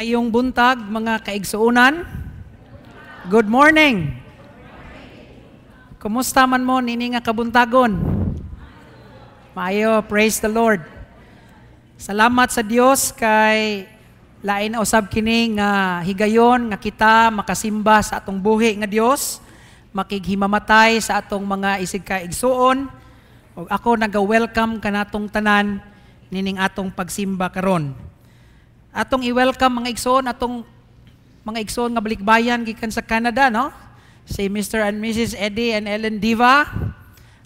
Ayong buntag, mga kaigsuunan. Good morning. Kumusta man mo nini nga kabuntagon? Maayo, praise the Lord. Salamat sa Dios kay lain na usab kini nga higayon nga kita makasimba sa atong buhi nga Dios, makighimamatay sa atong mga isig kaigsuon. Ug ako naga-welcome kanatong tanan nining atong pagsimba karon. Atong i-welcome mga igsoon, atong mga igsoon nga balikbayan gikan sa Canada, no? Si Mr. and Mrs. Eddie and Ellen Diva,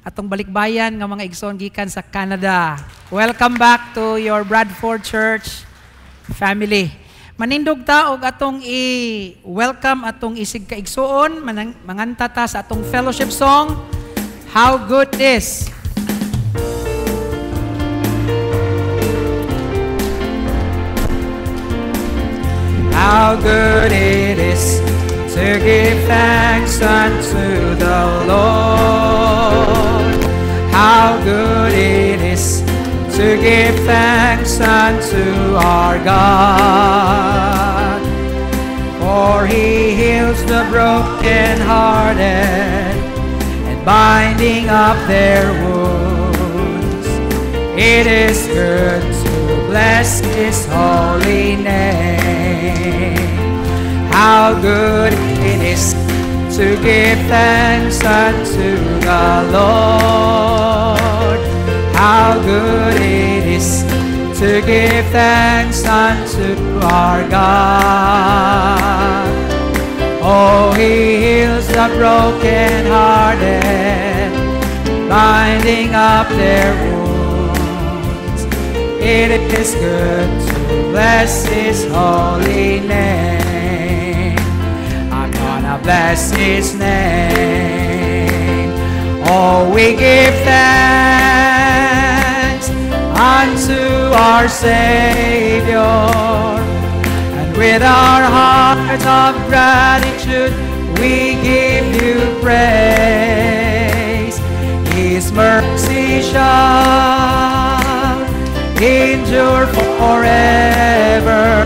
atong balikbayan nga mga igsoon gikan sa Canada. Welcome back to your Bradford Church family. Manindog ta og atong i-welcome atong isig kaigsoon, manganta ta sa atong fellowship song, How Good Is. How good it is to give thanks unto the Lord. How good it is to give thanks unto our God. For He heals the brokenhearted and binding up their wounds. It is good to bless His holy name. How good it is to give thanks unto the Lord. How good it is to give thanks unto our God. Oh, He heals the brokenhearted, binding up their wounds. It is good to bless His holy name. I'm gonna bless His name. Oh, we give thanks unto our Savior, and with our hearts of gratitude we give You praise. His mercy shall endure forever,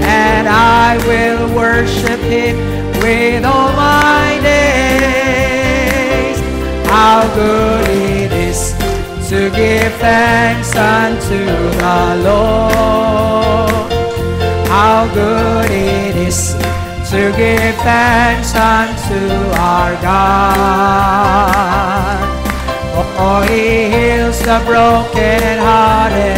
and I will worship Him with all my days. How good it is to give thanks unto the Lord. How good it is to give thanks unto our God. For He heals the brokenhearted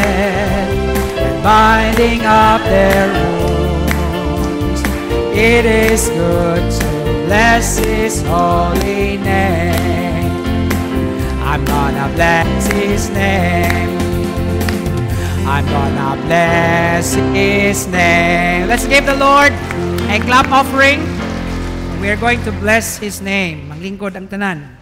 and binding up their wounds. It is good to bless His holy name. I'm gonna bless His name. I'm gonna bless His name. Let's give the Lord a clap offering. We are going to bless His name. Manglingkod ang tanan.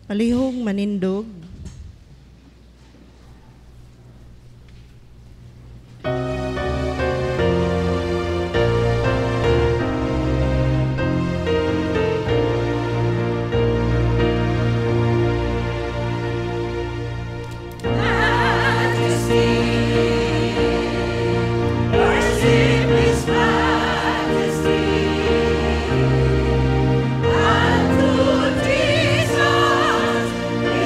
Palihog manindog. Unto Jesus be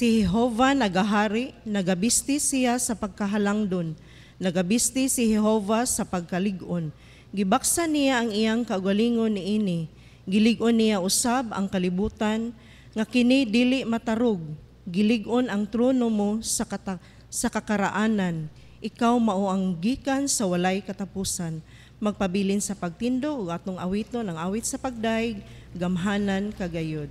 Si Jehovah nagahari, nagabisti siya sa pagkahalangdon, nagabisti si Jehovah sa pagkalig-on. Gibaksa niya ang iyang kaugalingon niini, gilig-on niya usab ang kalibutan, nga kini dili matarog, gilig-on ang trono mo sa kakaraanan. Ikaw mao ang gikan sa walay katapusan. Magpabilin sa pagtindo ug atong awiton ang awit sa pagdaig, gamhanan kagayod.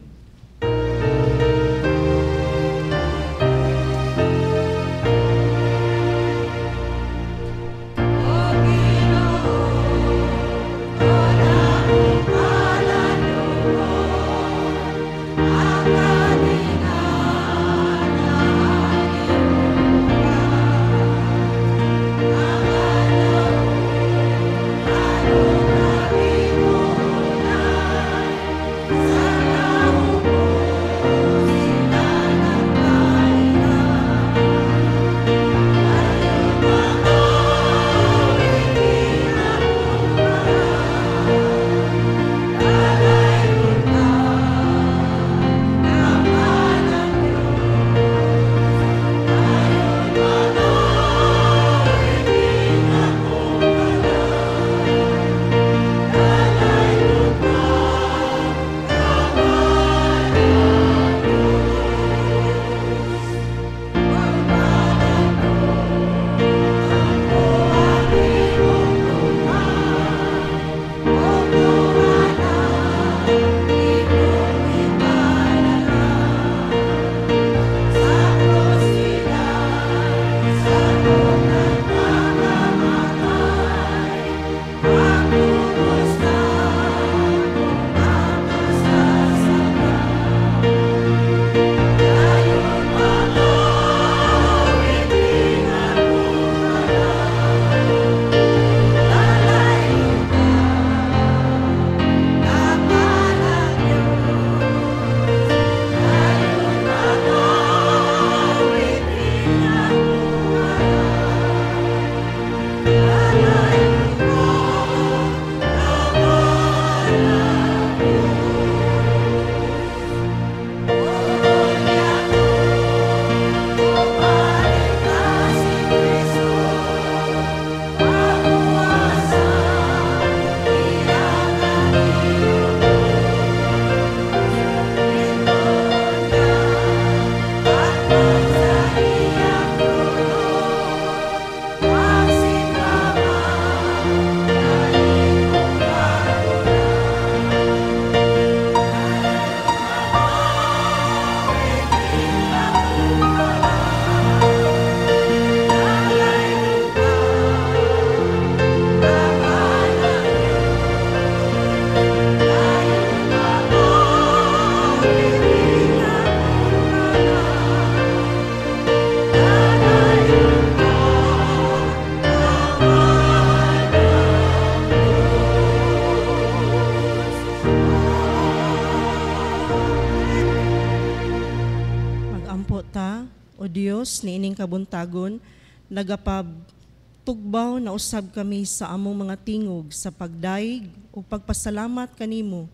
O Dios, niining kabuntagon, nagapatugbaw na usab kami sa among mga tingog sa pagdaig o pagpasalamat kanimo.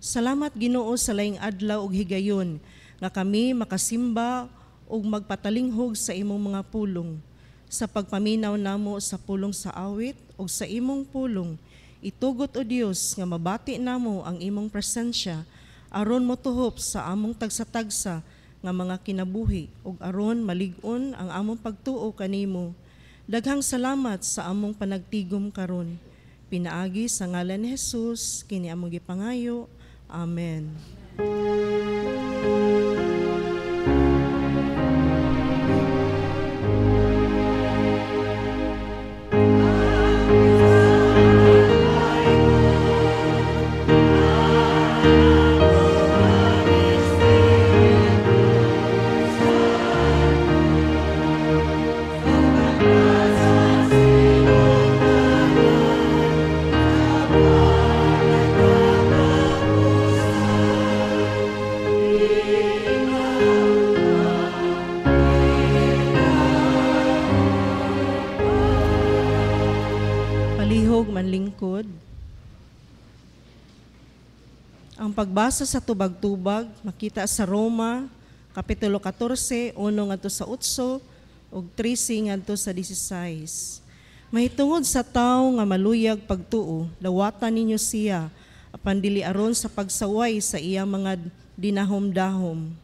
Salamat Ginoo sa laing adlaw ug higayon nga kami makasimba ug magpatalinghog sa imong mga pulong. Sa pagpaminaw namo sa pulong sa awit ug sa imong pulong, itugot o Dios nga mabati namo ang imong presensya aron motuhop sa among tagsa-tagsa nga mga kinabuhi ug aron malig-on ang among pagtuo kanimo. Daghang salamat sa among panagtigom karon. Pinaagi sa ngalan ni Jesus kini among gipangayo. Amen. Manlingkod. Ang pagbasa sa tubag-tubag makita sa Roma Kapitulo 14, 1 ngadto sa 8 ug 13 ngadto sa 16. Mahitungod sa tawo nga maluyag pagtuo, lawatan ninyo siya apan dili aron sa pagsaway sa iyang mga dinahom-dahom.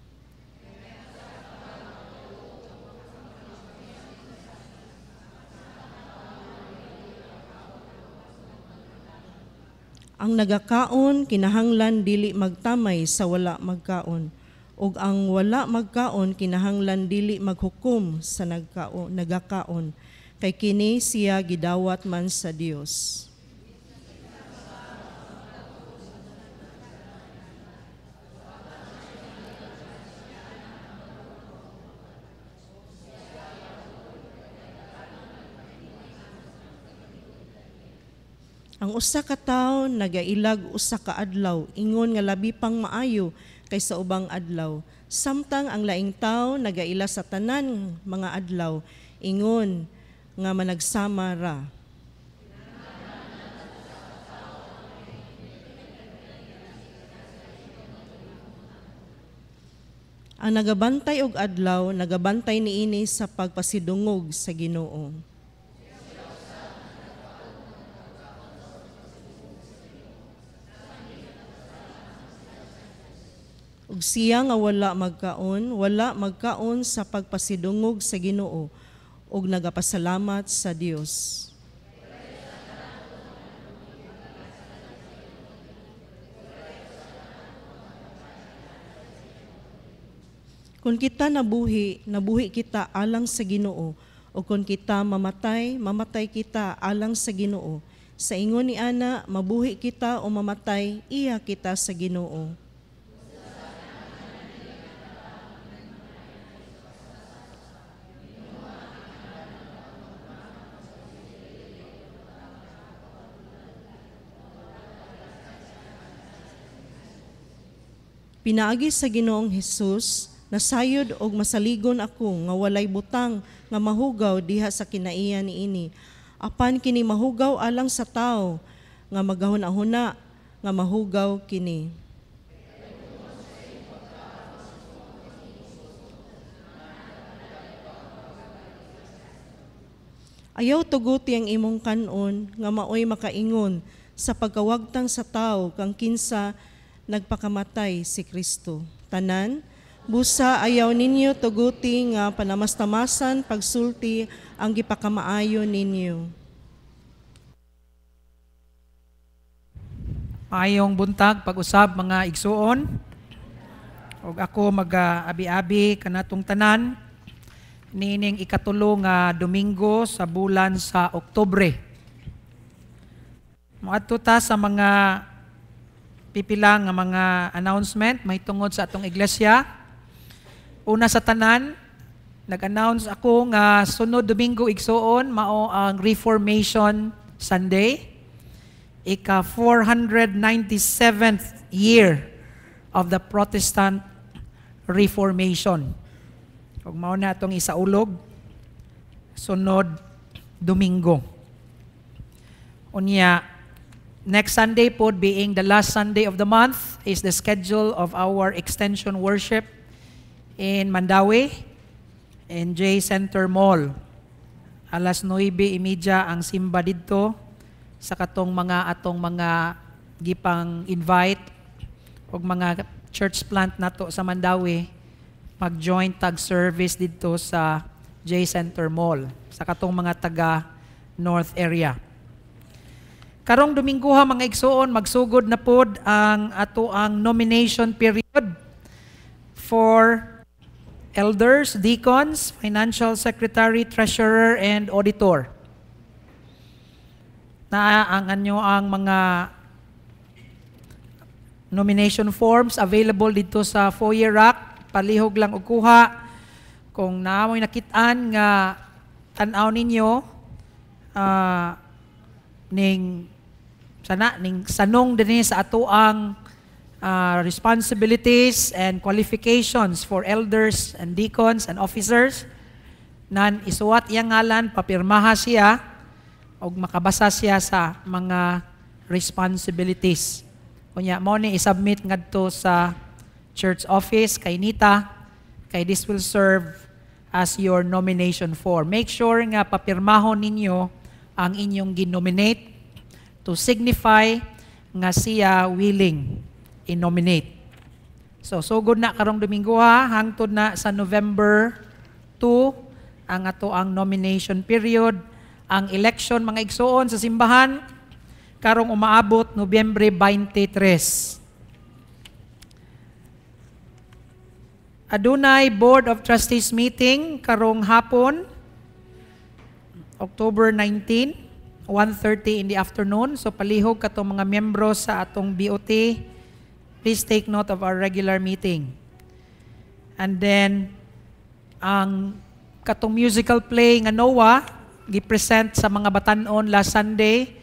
Ang nagakaon kinahanglan dili magtamay sa wala magkaon, ug ang wala magkaon kinahanglan dili maghukom sa nagakaon, kay kini siya gidawat man sa Dios. Ang usa ka tawo nagailag usa ka adlaw, ingon nga labi pang maayo kaysa ubang adlaw. Samtang ang laing tawo nagaila sa tanan mga adlaw, ingon nga managsama ra. Ang nagabantay og adlaw, nagabantay niini sa pagpasidungog sa Ginoo. Ug siya nga wala magkaon sa pagpasidungog sa Ginoo ug nagapasalamat sa Dios. Kung kita nabuhi kita alang sa Ginoo, o kung kita mamatay kita alang sa Ginoo. Sa ingon ni ana, mabuhi kita o mamatay, iya kita sa Ginoo. Pinaagi sa Ginoong Hesus, nasayod og masaligon ako nga walay butang nga mahugaw diha sa kinaiya niini. Apan kini mahugaw alang sa tawo nga magahuna nga mahugaw kini. Ayaw tuguti ang imong kanon nga maoy makaingon sa pagkawagtang sa tawo kang kinsa nagpakamatay si Kristo. Tanan, busa ayaw ninyo tuguti nga panamastamasan pagsulti ang gipakamaayo ninyo. Maayong buntag pag-usab mga igsuon. Og ako mag-abi-abi kanatong tanan nining ikatulo nga Domingo sa bulan sa Oktubre. Moadto ta sa mga pipila nga mga announcement may tungod sa atong iglesia. Una sa tanan, nag-announce ako nga sunod Domingo igsuon mao ang Reformation Sunday, ika 497th year of the Protestant Reformation. Ug mao na atong isaulog sunod Domingo. Unya, next Sunday po, being the last Sunday of the month, is the schedule of our extension worship in Mandawi, in J Center Mall. Alas 9:30 ang simba didto sa atong mga gipang invite og mga church plant nato sa Mandawi mag-join tag service didto sa J Center Mall sa katong mga taga North area. Karong Domingo ha mga igsuon, magsugod na pod ang ato ang nomination period for elders, deacons, financial secretary, treasurer, and auditor. Na ang mga nomination forms available dito sa foyer rack, palihog lang og kuha. Kung naamoy nakit-an nga tan-aw ninyo ning sanong dinhi sa ato ang responsibilities and qualifications for elders and deacons and officers, nan isuwat iyang ngalan, papirmaha siya og makabasa siya sa mga responsibilities. Kunya mo ni isubmit ngadto sa church office kay Nita kay this will serve as your nomination form. Make sure nga papirmahon ninyo ang inyong ginominate to signify nga siya willing i-nominate. So good na karong Domingo ha, hangtod na sa November 2 ang ato ang nomination period. Ang election mga igsoon sa simbahan karong umaabot Nobyembre 23. Adunay Board of Trustees meeting karong hapon, October 19, 1:30 in the afternoon. So palihog katong mga miyembro sa atong BOT, please take note of our regular meeting. And then, ang katong musical play nga Noah, gipresent sa mga batanon last Sunday,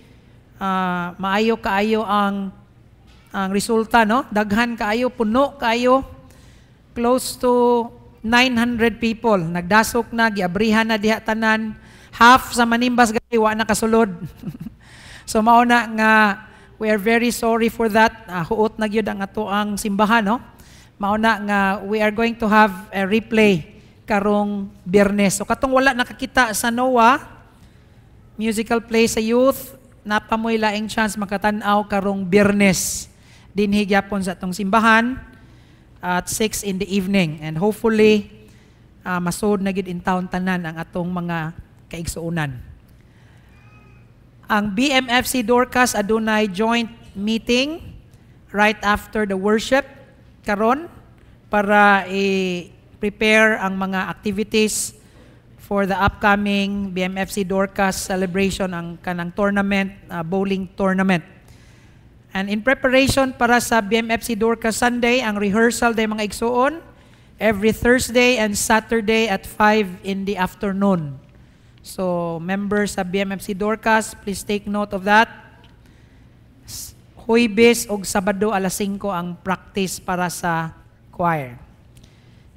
maayo kaayo ang resulta, no? Daghan kaayo, puno kaayo, close to 900 people. Nagdasok na, giabrihan na diha tanan. Half sa manimbas gay wa na kasulod. So mauna nga we are very sorry for that. Huot na gyud ang ato ang simbahan, no? Mauna nga we are going to have a replay karong Biyernes. So katong wala nakakita sa Noah musical play sa youth, napamoy laing chance makatan-aw karong Biyernes dinhi gyapon sa atong simbahan at 6 in the evening, and hopefully masud na gid in town tanan ang atong mga kaigsuonan. Ang BMFC Dorcas adunay joint meeting right after the worship karon para prepare ang mga activities for the upcoming BMFC Dorcas celebration, ang kanang tournament, bowling tournament. And in preparation para sa BMFC Dorcas Sunday, ang rehearsal day mga igsuon, every Thursday and Saturday at 5 in the afternoon. So members sa BMFC Dorcas, please take note of that. Huwebes og Sabado alas 5 ang practice para sa choir.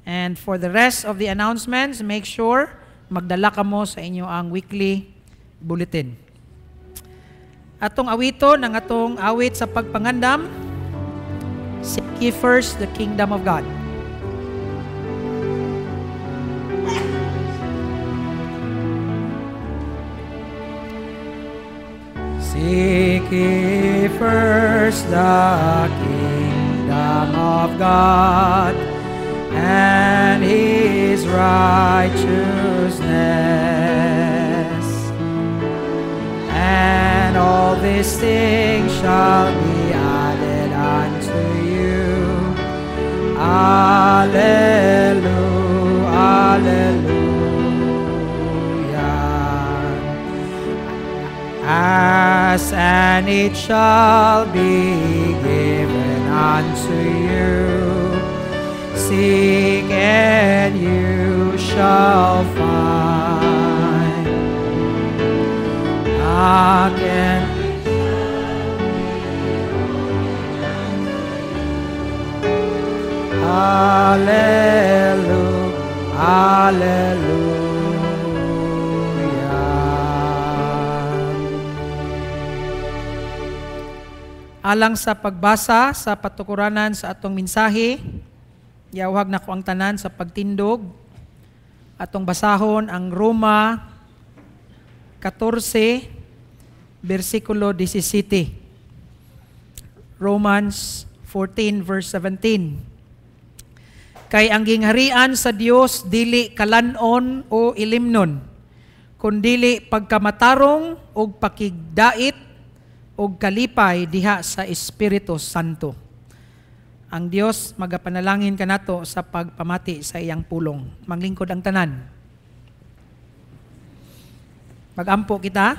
And for the rest of the announcements, make sure magdala ka mo sa inyo ang weekly bulletin. Atong awiton, ang atong awit sa pagpangandam, seek ye first the kingdom of God. Seek ye first the kingdom of God and His righteousness, and all these things shall be added unto you. Alleluia, alleluia. Ask and it shall be given unto you. Seek and you shall find. Knock and Hallelujah, hallelujah. Alang sa pagbasa sa patukuranan sa atong mensahe, yawag na ko ang tanan sa pagtindog. Atong basahon ang Roma 14, versikulo 17. Romans 14, verse 17. Kay ang gingharian sa Dios dili kalanon o ilimnon, kundili pagkamatarong o pakigdait o kalipay diha sa Espiritu Santo. Ang Dios magapanalangin kanato sa pagpamati sa iyang pulong. Manglingkod ang tanan. Magampo kita.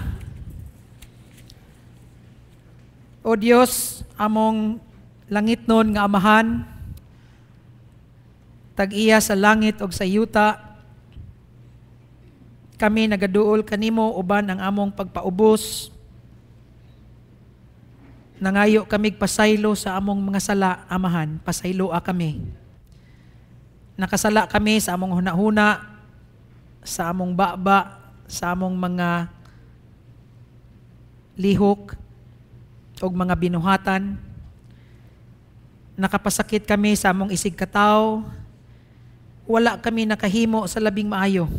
O Dios, among langitnon nga amahan, tag-iya sa langit o sa yuta, kami nagaduol kanimo uban ang among pagpaubos. Nangayo kami pasaylo sa among mga sala, amahan, pasayloa kami. Nakasala kami sa among hunahuna, sa among baba, sa among mga lihok o mga binuhatan. Nakapasakit kami sa among isig kataw, wala kami nakahimo sa labing maayo.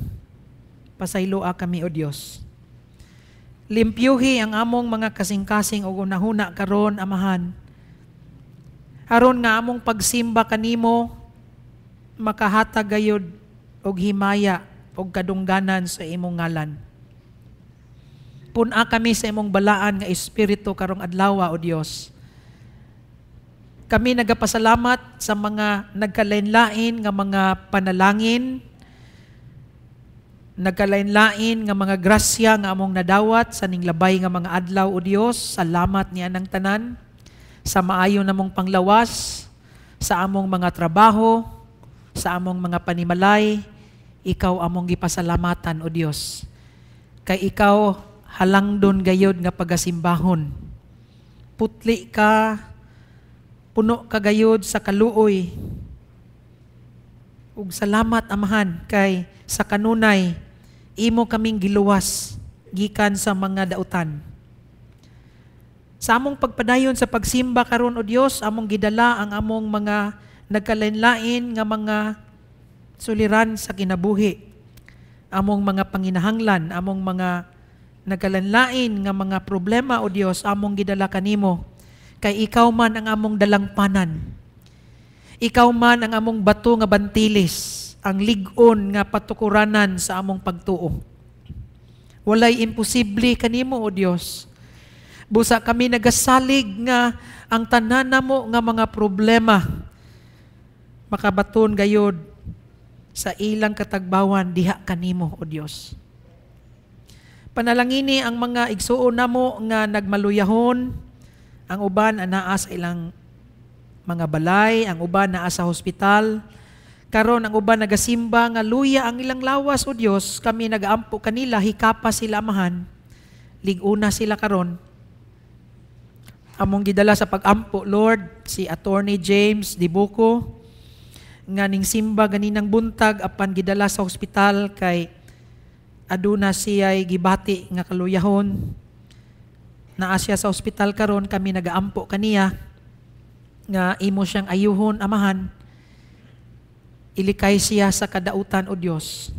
Pasayloa kami, O Dios. Limpyuhi ang among mga kasing-kasing o unahuna karon, Amahan. Aron nga among pagsimba kanimo, makahatag gayud og himaya og kadungganan sa imong ngalan. Puna kami sa imong balaan nga espiritu karong adlaw, O Dios. Kami nagapasalamat sa mga nagkalain-lain nga mga panalangin, nagkalain-lain nga mga grasya nga among nadawat sa ninglabay nga mga adlaw, O Dios. Salamat niya ng tanan sa maayo namong panglawas, sa among mga trabaho, sa among mga panimalay. Ikaw among gipasalamatan, O Dios. Kay ikaw halangdon gayod nga pagasimbahon. Putli ka, puno ka gayod sa kaluoy. Ug salamat, Amahan, kay sa kanunay, imo kaming giluwas, gikan sa mga dautan. Sa among pagpadayon sa pagsimba karon, O Dios, among gidala ang among mga nagkalain-lain nga mga suliran sa kinabuhi. Among mga panginahanglan, among mga nagkalanlain nga mga problema, O Dios, among gidala kanimo. Kay ikaw man ang among dalangpanan. Ikaw man ang among bato nga bantilis, ang lig-on nga patukuranan sa among pagtuo. Walay imposible kanimo, O Dios. Busa kami nagasalig nga ang tanan namo nga mga problema makabaton gayod sa ilang katagbawan diha kanimo, O Dios. Panalangini ang mga igsuon namo nga nagmaluyahon, ang uban anaa sa ilang mga balay, ang uban naa sa hospital. Karon ang uban nagasimba nga luya ang ilang lawas, O Dios. Kami nagaampo kanila, hikapa sila, Amahan. Liguna sila karon. Among gidala sa pag-ampo, Lord, si Attorney James Dibuco, nga ning simba ganinang buntag apan gidala sa hospital kay aduna siya'y gibati nga kaluyahon. Naa siya sa ospital karon, kami nagaampo kaniya nga imo siyang ayuhon, Amahan. Ilikay siya sa kadautan, O Dios.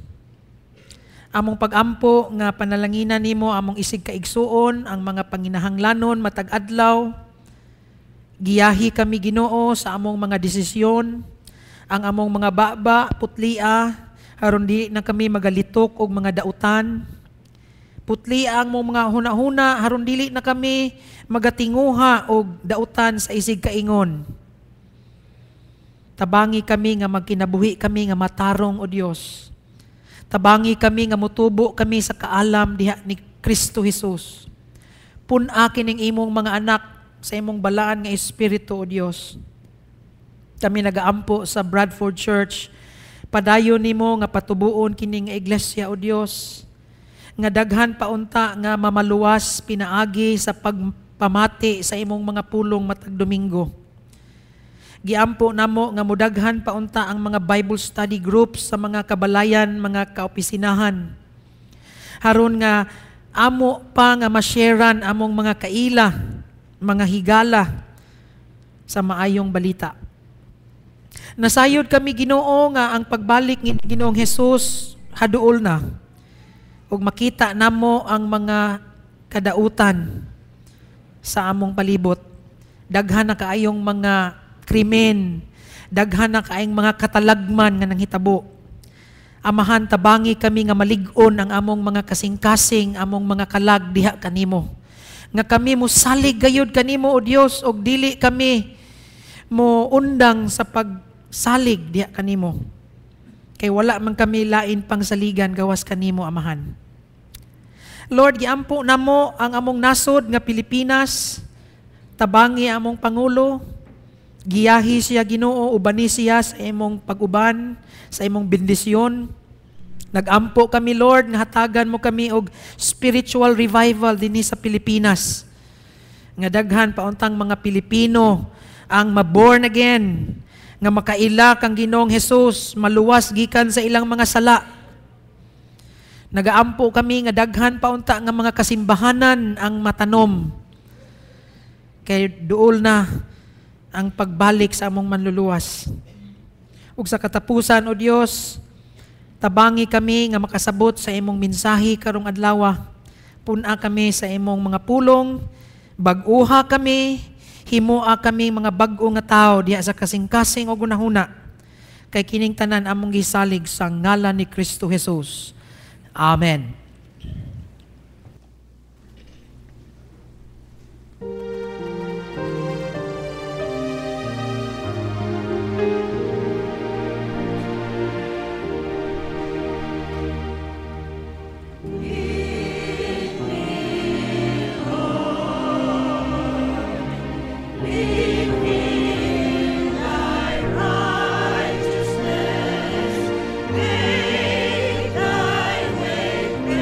Among pag-ampo nga panalanginan nimo among isig kaigsuon ang mga panginahanglanon matag adlaw. Giyahi kami, Ginoo, sa among mga desisyon, ang among mga baba, putlia, aron di na kami magalitok og mga dautan. Putli ang mong mga huna-huna, aron dili na kami magatinguha og dautan sa isig kaingon. Tabangi kami nga magkinabuhi kami nga matarong, O Dios. Tabangi kami nga mutubo kami sa kaalam diha ni Kristo Jesus. Pun-a kining imong mga anak sa imong balaan nga espiritu, O Dios. Kami nagaampo sa Bradford Church. Padayon nimo nga patubuon kining iglesia, O Dios, nga daghan paunta nga mamaluwas pinaagi sa pagpamati sa imong mga pulong matag Domingo. Giampo namo nga mudaghan paunta ang mga Bible study groups sa mga kabalayan, mga kaopisinahan. Haron nga amo pa nga masharean among mga kaila, mga higala sa maayong balita. Nasayod kami, Ginoo, nga ang pagbalik ni Ginoong Hesus haduol na. Ug makita namo ang mga kadautan sa among palibot. Daghan na kaayong mga krimen, daghan na kaayong mga katalagman nga nanghitabo. Amahan, tabangi kami nga malig-on ang among mga kasing-kasing, among mga kalag diha kanimo. Nga kami mo salig gayud kanimo, O Dios, og dili kami mo undang sa pagsalig diha kanimo. Kay wala man kami lain pang saligan gawas kanimo, Amahan. Lord, giampo namo ang among nasod nga Pilipinas. Tabangi among Pangulo. Giyahi siya, Ginoo, ubani siya sa imong pag-uban, sa imong bendisyon. Nagampo kami, Lord, nga hatagan mo kami og spiritual revival dinhi sa Pilipinas. Nga daghan pauntang mga Pilipino ang maborn again, nga makaila kang Ginoong Hesus, maluwas gikan sa ilang mga sala. Nagaampo kami nga daghan paunta nga mga kasimbahanan ang matanom. Kay duol na ang pagbalik sa among manluluwas. Ug sa katapusan, O Dios, tabangi kami nga makasabot sa imong mensahe karong adlaw. Puna kami sa imong mga pulong, bag-uha kami, himoa kami mga bag-o nga tao diha sa kasing-kasing o gunahuna. Kay kining tanan among gisalig sa ngalan ni Kristo Jesus. Amen. Make thy way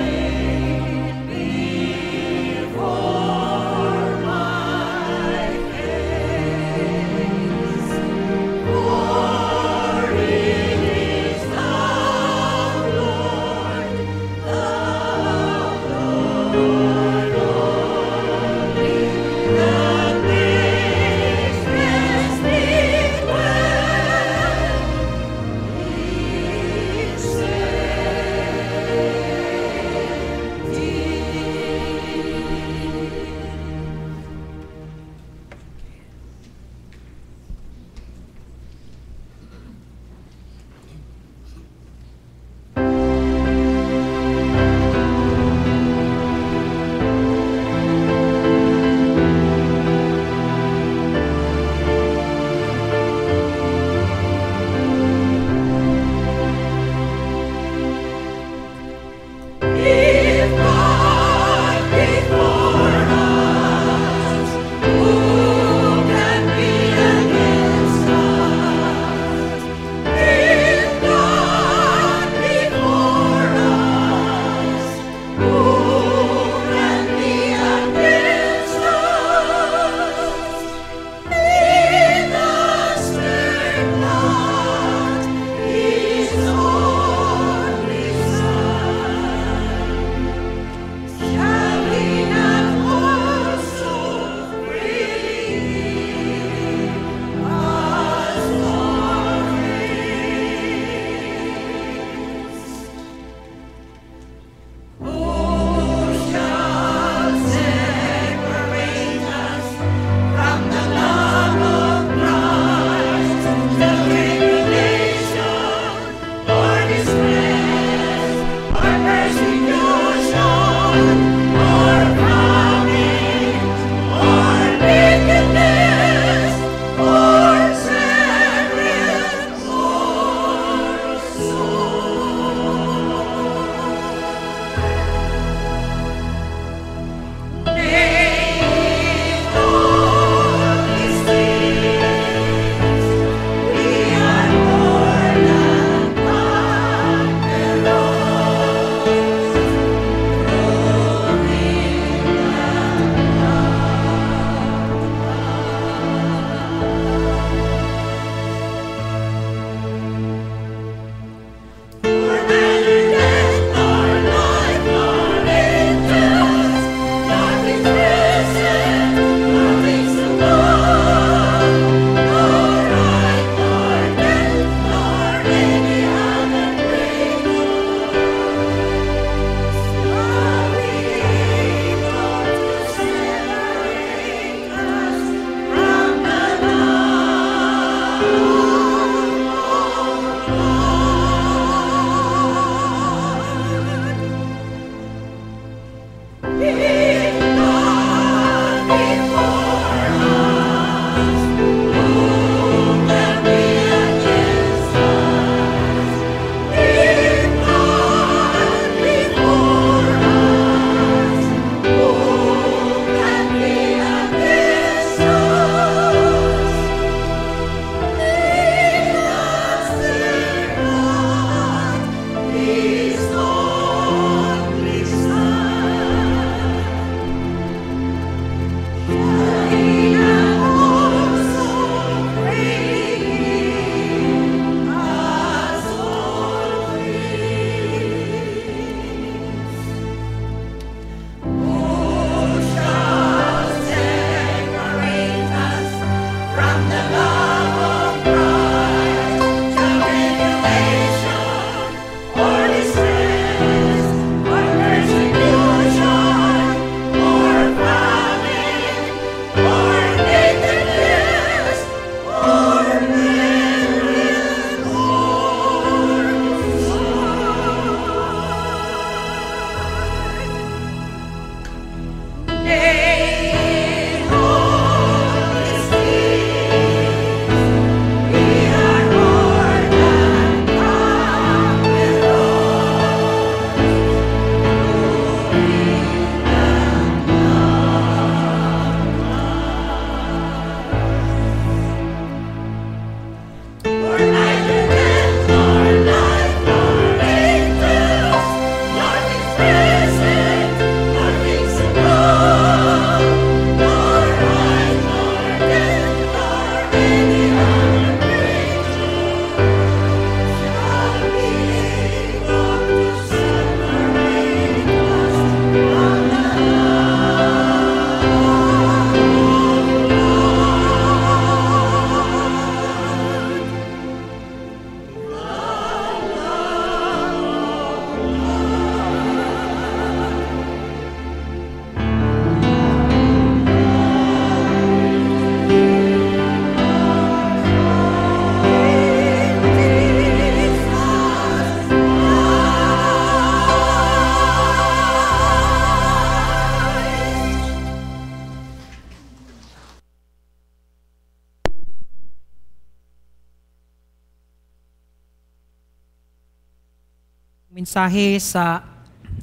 mensahe sa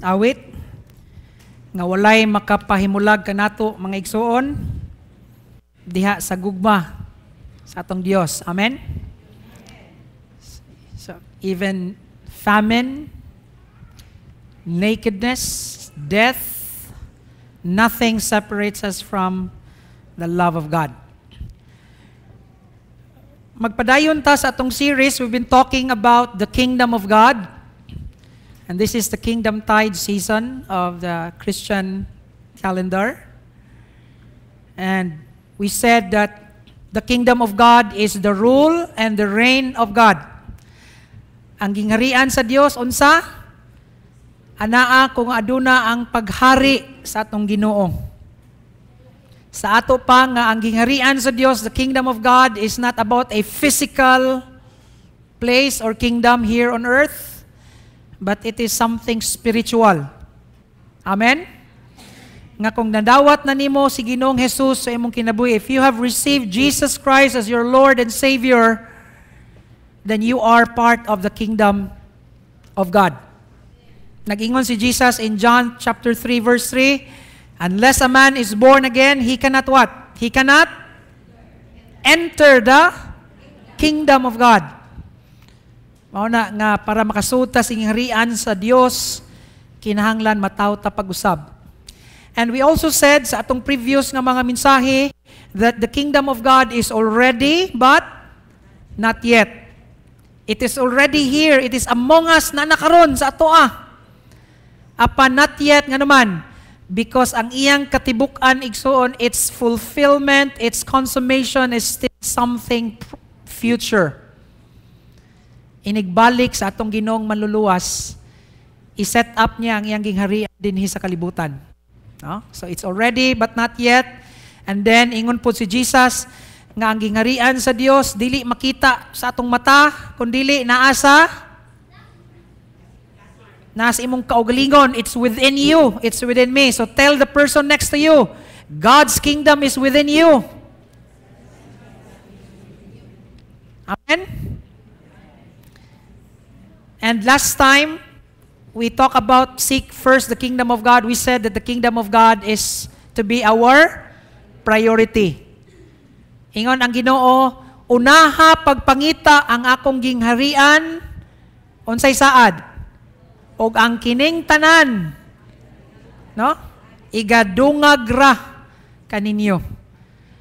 awit nga walay makapahimulag kanato mga igsoon diha sa gugma sa atong Dios. Amen. So even famine, nakedness, death, nothing separates us from the love of God. Magpadayon ta sa atong series. We've been talking about the kingdom of God. And this is the Kingdom Tide season of the Christian calendar. And we said that the kingdom of God is the rule and the reign of God. Ang gingharian sa Dios unsa? Anaa kung aduna ang paghari sa atong Ginoo. Sa ato pa nga ang gingharian sa Dios, the kingdom of God is not about a physical place or kingdom here on earth, but it is something spiritual. Amen? Nga kung nadawat na nimo si Ginoong Jesus sa imong kinabuhi, if you have received Jesus Christ as your Lord and Savior, then you are part of the kingdom of God. Nag-ingon si Jesus in John chapter 3 verse 3, unless a man is born again, he cannot what? He cannot enter the kingdom of God. Mauna nga para makasuta sa harian sa Dios, kinahanglan mataw ta pag-usab. And we also said sa atong previous nga mga mensahe that the kingdom of God is already but not yet. It is already here. It is among us na nakaron sa atoa. Apa not yet nga naman. Because ang iyang katibukan igsoon, its fulfillment, its consummation is still something future. Inigbalik sa atong Ginoong manluluwas, i-set up niya ang iyang gingharian dinhi sa kalibutan. No? So it's already but not yet. And then ingon po si Jesus nga ang gingharian sa Dios dili makita sa atong mata kundi nasa imong kaugalingon. It's within you. It's within me. So tell the person next to you, God's kingdom is within you. Amen? And last time, we talked about seek first the kingdom of God. We said that the kingdom of God is to be our priority. Ingon ang Ginoo, unaha pagpangita ang akong gingharian, unsay saad? Og ang kining tanan, no? Igadungag ra kaninyo.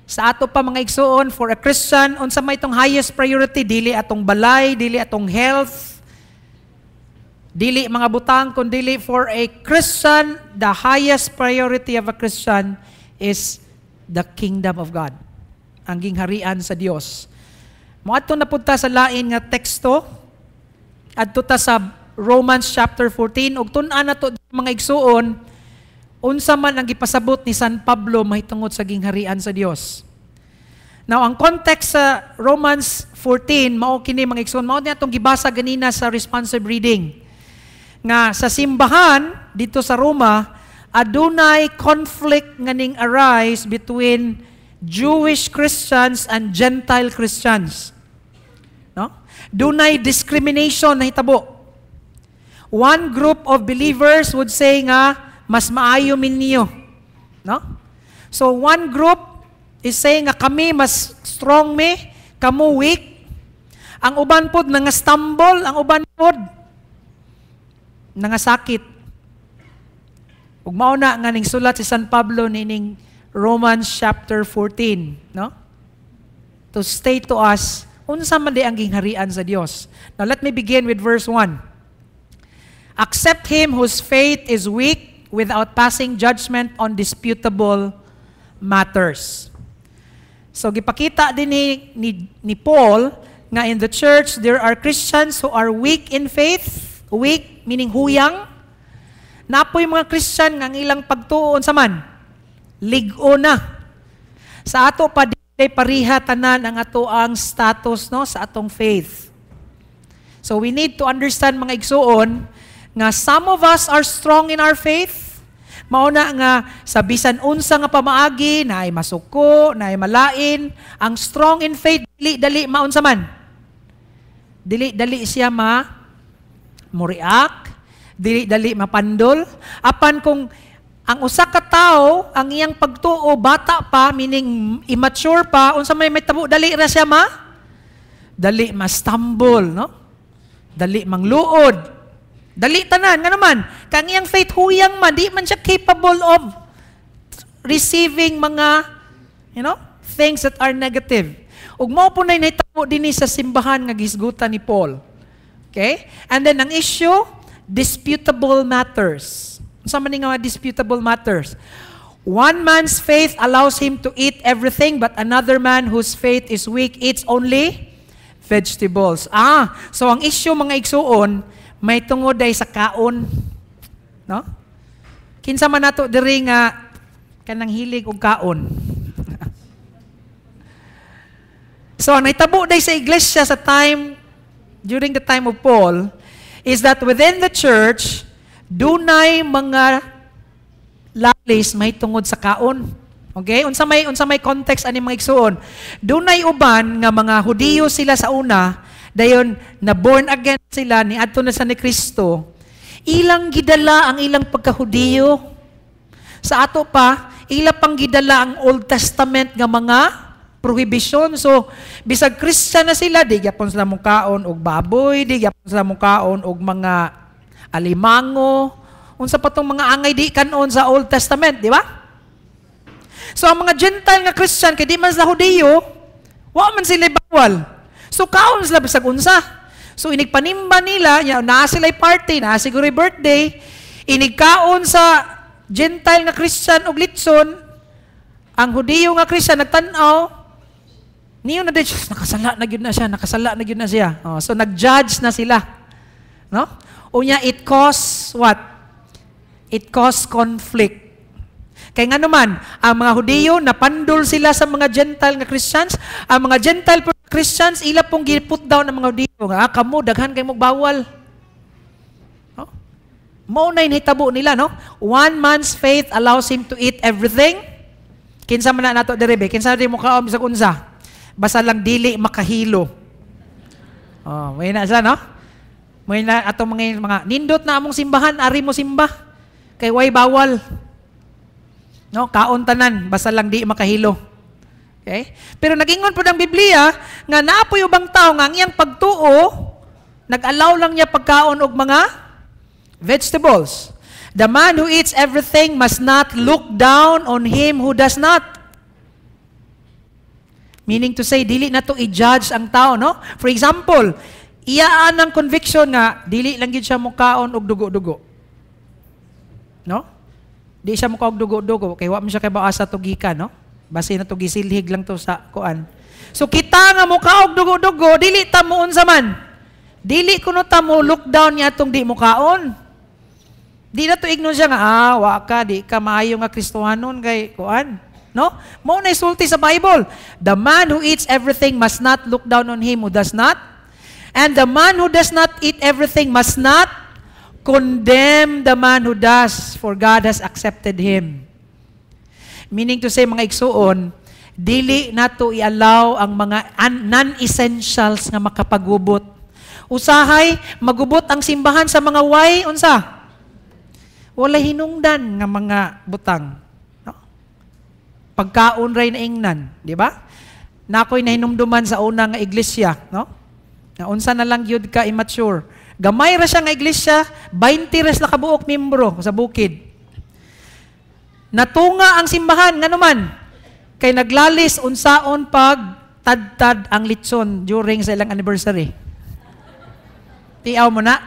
Sa ato pa mga igsoon, for a Christian, unsa may itong highest priority, dili atong balay, dili atong health, dili mga butang, kundi for a Christian, the highest priority of a Christian is the kingdom of God. Ang gingharian sa Dios. Moadto na punta sa lain nga teksto, adto ta sa Romans chapter 14, ug tun-an nato mga igsuon, unsa man ang gipasabot ni San Pablo mahitungod sa gingharian sa Dios. Now, ang context sa Romans 14, mao kini mga igsuon, mao ni atong gibasa ganina sa responsive reading. Nga sa simbahan dito sa Roma, adunay conflict nga ning arise between Jewish Christians and Gentile Christians. No? Dunay discrimination na hitabo. One group of believers would say nga, mas maayo minyo. No? So one group is saying nga kami mas strong me, kamu weak. Ang uban pod nangastumble, ang uban pod nangasakit. Ug mao na nga ning sulat si San Pablo nining Romans chapter 14, no? To state to us unsa man di ang gingharian sa Dios. Now let me begin with verse 1. Accept him whose faith is weak without passing judgment on disputable matters. So gipakita din ni Paul nga in the church there are Christians who are weak in faith, weak meaning huyang. Napoy mga Christian nga ang ilang pagtuon sa man lig-o na. Sa ato pa di pariha tanan ang ato ang status no sa atong faith. So we need to understand mga igsuon nga some of us are strong in our faith. Mauna nga sa bisan unsa nga pamaagi na ay masuko, na ay malain, ang strong in faith dili maunsa man. Dili siya mo react, dili mapandol. Apan kung ang usa ka tawo, ang iyang pagtuo bata pa, meaning immature pa, unsa may tabo, dali ra siya dali ma-stumble, no? Dali mangluod. Dali tanan nga naman. Kang iyang faith huyang man, di man siya capable of receiving mga things that are negative. Ug mao po nay nahitabo dinhi sa simbahan nga gisgutan ni Paul. Okay? And then ang issue, disputable matters. Unsa man nga disputable matters? One man's faith allows him to eat everything, but another man whose faith is weak eats only vegetables. So ang issue mga igsuon, may tungod ay sa kaon. No? Kinsa man nato diri nga kanang hilig og kaon. So, ang naitabo day sa iglesia sa during the time of Paul, is that within the church, dunay mga lalis may tungod sa kaon. Okay? Unsa may context ani mga igsuon. Dunay uban nga mga Hudiyo sila sa una, dayon na born again sila ni adto na sa ni Kristo. Ilang gidala ang ilang pagka-Hudiyo. Sa ato pa, ila pang gidala ang Old Testament nga mga prohibition. So, bisag Christian na sila, di gyapon sila mong kaon og baboy, di gyapon sila mong kaon og mga alimango, unsa pa tong mga angay di kanon sa Old Testament, di ba? So, ang mga Gentile nga Christian, kay di man sila Hudiyo, wa man sila bawal. So, kaon sila bisag unsa. So, inigpanimba nila, naa sila'y party, naa siguro birthday, inigkaon sa Gentile nga Christian og litson, ang Hudiyo nga Christian nagtan-aw, niyo na din, nakasala na gyud na siya. So nag-judge na sila. No? Unya, it cause what? It cause conflict. Kaya nga naman, ang mga Hudiyo, napandol sila sa mga Gentile nga Christians. Ang mga Gentile Christians, ila pong giput down ng mga Hudiyo. Kamo, daghan kayo magbawal. No? Mao na hinitabo nila, no? One man's faith allows him to eat everything. Kinsa man na nato diribe, kinsa di mo kaon bisag unsa. Basta lang dili makahilo. May na sa, no? May na atong mga nindot na among simbahan, ari mo simba. Kay way bawal. No, kaon tanan, basta lang di makahilo. Okay? Pero nag-ingon po ng Biblia nga naapoy ubang tao nga ang iyang pagtuo, nag-allow lang niya pagkaon og mga vegetables. The man who eats everything must not look down on him who does not. Meaning to say, dili na to i-judge ang tao, no? For example, iyaan ang conviction nga, dili lang gid siya mukaon og dugo-dugo. No? Di siya mukaon og dugo-dugo, kay wa man siya kay baasa to gikan, no? Base na to gisilhig lang to sa kuan. So kita nga mukaon og dugo-dugo, dili ta mo unsa man. Dili kuno ta mo look down niya tong di mukaon. Di na to igno siya nga, wa ka, di ka maayo nga Kristohanon kay kuan. No? Mao na isulti sa Bible. The man who eats everything must not look down on him who does not. And the man who does not eat everything must not condemn the man who does, for God has accepted him. Meaning to say, mga igsuon, dili na to i-allow ang mga non-essentials nga makapagubot. Usahay, magubot ang simbahan sa mga unsa? Wala hinungdan nga mga butang. Pagkaon ray na ingnan, di ba? Nakoy nahinumduman sa una nga iglesia, no? Na unsa na lang gyud ka immature. Gamay ra siya nga iglesia, 20 res na kabuok membro sa bukid. Natunga ang simbahan nga naman kay naglalis unsaon pag tad-tad ang litson during sa ilang anniversary. Tiaw mo na.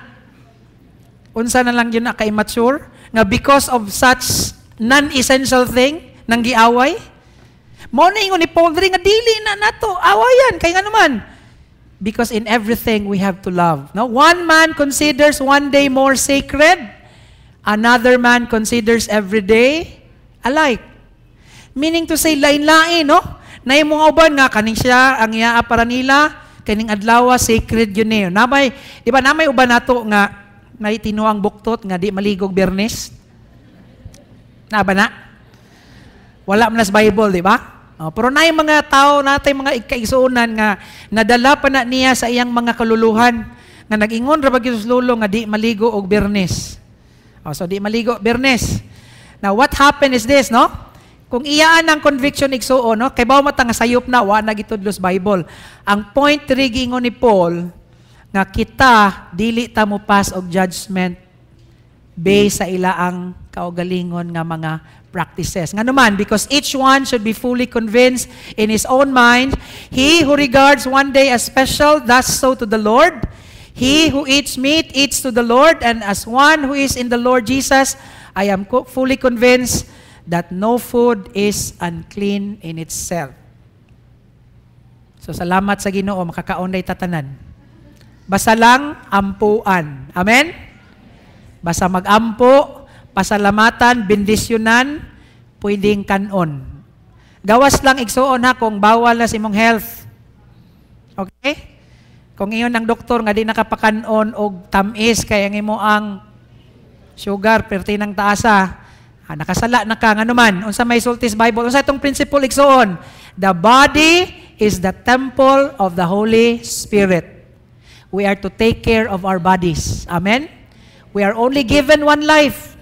Unsa na lang yun na ka-immature nga because of such non-essential thing nang giaway. Mao na ingon ni Paul diri nga dili na nato awayan kay nga naman. Because in everything we have to love. No, one man considers one day more sacred, another man considers every day alike. Meaning to say lain-lain, no? Nay mga uban nga kaning siya ang iya para nila kaning adlaw sacred yun niyo. Namay, di ba namay uban nato nga may tinuang buktot nga di maligog Biyernes. Na ba na? Wala man sa Bible, di ba? Pero na yung mga tao natin, mga kaigsuunan nga nadala pa na niya sa iyang mga kaluluhan nga nag-ingon ra ba gyud lulo nga di maligo og Biyernes. So di maligo Biyernes. Now what happened is this, no? Kung iyaan ang conviction igsuon, no? Kay bawo mata nga sayop na wa na gitudlos Bible. Ang point diri giingon ni Paul nga kita dili ta mo pass og judgment based sa ilaang kaugalingon nga mga practices. Nga naman, because each one should be fully convinced in his own mind. He who regards one day as special, does so to the Lord. He who eats meat, eats to the Lord. And as one who is in the Lord Jesus, I am fully convinced that no food is unclean in itself. So, salamat sa Ginoo, makakaunay tatanan. Basta lang, ampuan. Amen? Basta mag-ampo, pasalamatan, bendisyonan, pwedeng kanon. Gawas lang igsuon ha kung bawal na si mong health. Okay? Kung iyon ang doktor nga di nakapakanon og tamis kaya nga mo ang sugar perti ng taasa, nakasala na ka nga naman. Unsa may sultis Bible, unsa itong principle igsuon? The body is the temple of the Holy Spirit. We are to take care of our bodies. Amen? We are only given one life.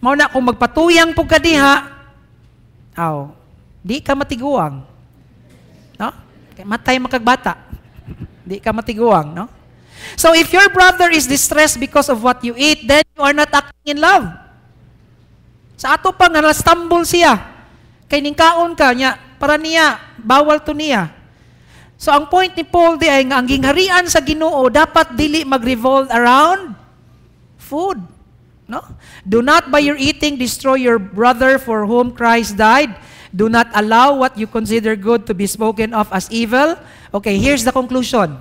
Mao na kung magpatuyang pug ka diha, di ka matiguang. No? Matay makagbata. Di ka matiguang, no? So if your brother is distressed because of what you eat, then you are not acting in love. Sa ato pa nga stumble siya. Kay ningkaon ka niya para niya bawal to niya. So ang point ni Paul di ay nga ang gingharian sa Ginoo dapat dili mag-revolve around food. No? Do not by your eating destroy your brother for whom Christ died. Do not allow what you consider good to be spoken of as evil. Okay, here's the conclusion.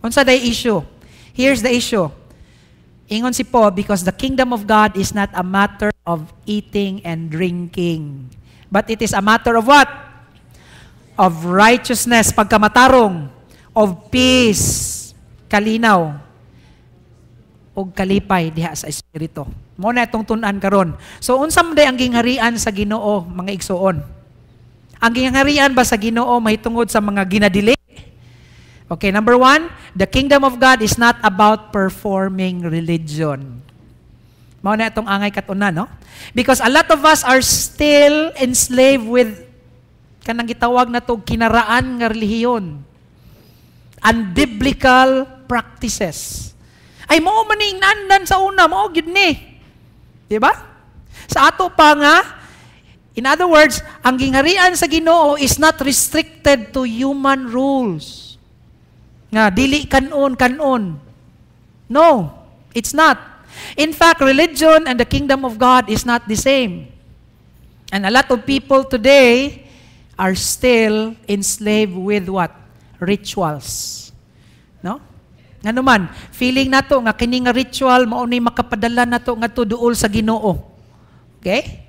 Unsa day issue? Here's the issue. Ingon si Paul, because the kingdom of God is not a matter of eating and drinking, but it is a matter of what? Of righteousness, pagkamatarong, of peace, kalinaw, og kalipay diha sa espiritu. Mo na itong tun-an karon. So unsa man day ang gingharian sa Ginoo, mga igsuon? Ang gingharian ba sa Ginoo mahitungod sa mga ginadili? Okay, number 1, the kingdom of God is not about performing religion. Mo na itong angay katuna, no? Because a lot of us are still enslaved with kanang gitawag na to kinaraan nga relihiyon. Unbiblical practices. Ay, mao man ning nandan sa una, mao gyud ni. Di ba? Sa ato pa nga, in other words, ang gingharian sa Ginoo is not restricted to human rules. Nga, dili kanon. No, it's not. In fact, religion and the kingdom of God is not the same. And a lot of people today are still enslaved with what? Rituals. No? Nga naman, feeling nato nga kini nga ritual mao ni makapadala nato ngadto duol sa Ginoo. Okay?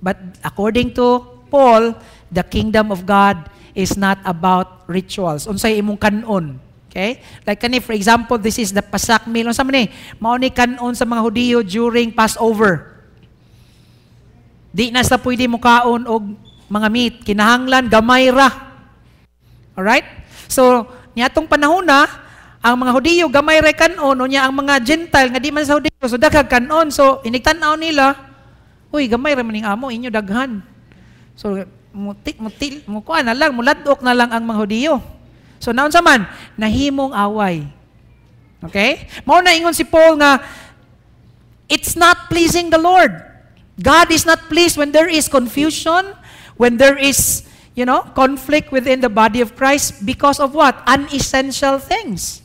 But according to Paul, the kingdom of God is not about rituals. Unsay imong kanon? Okay? Like kani for example, this is the Pasak meal. Unsa man ni? Mao ni kanon sa mga Hudiyo during Passover. Di na sa pwede mo kaon og mga meat, kinahanglan gamay ra. Alright? So, niatong panahon na ang mga Hudiyo gamay ra kanon unya ang mga Gentile nga di man sa Hudiyo so daghang kanon. So inigtan-aw nila, uy gamay ra maning amo inyo daghan. So mukuan na lang, muladok na lang ang mga Hudiyo. So naunsa man nahimong away. Okay? Mao na ingon si Paul nga it's not pleasing the Lord. God is not pleased when there is confusion, when there is, conflict within the body of Christ because of what? Unessential things.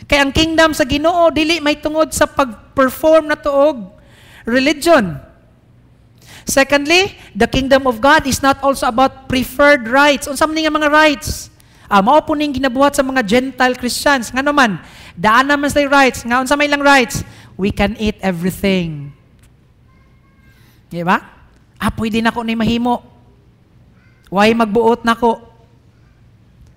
Kaya ang kingdom sa Ginoo dili may tungod sa pag-perform na tuog religion. Secondly, the kingdom of God is not also about preferred rights. Unsa man nga mga rights? Mao po ning ginabuhat sa mga Gentile Christians. Nga naman, daan naman sa rights. Nga unsa may lang rights? We can eat everything. Di ba? Pwede na ko ni mahimo. Why magbuot na ko?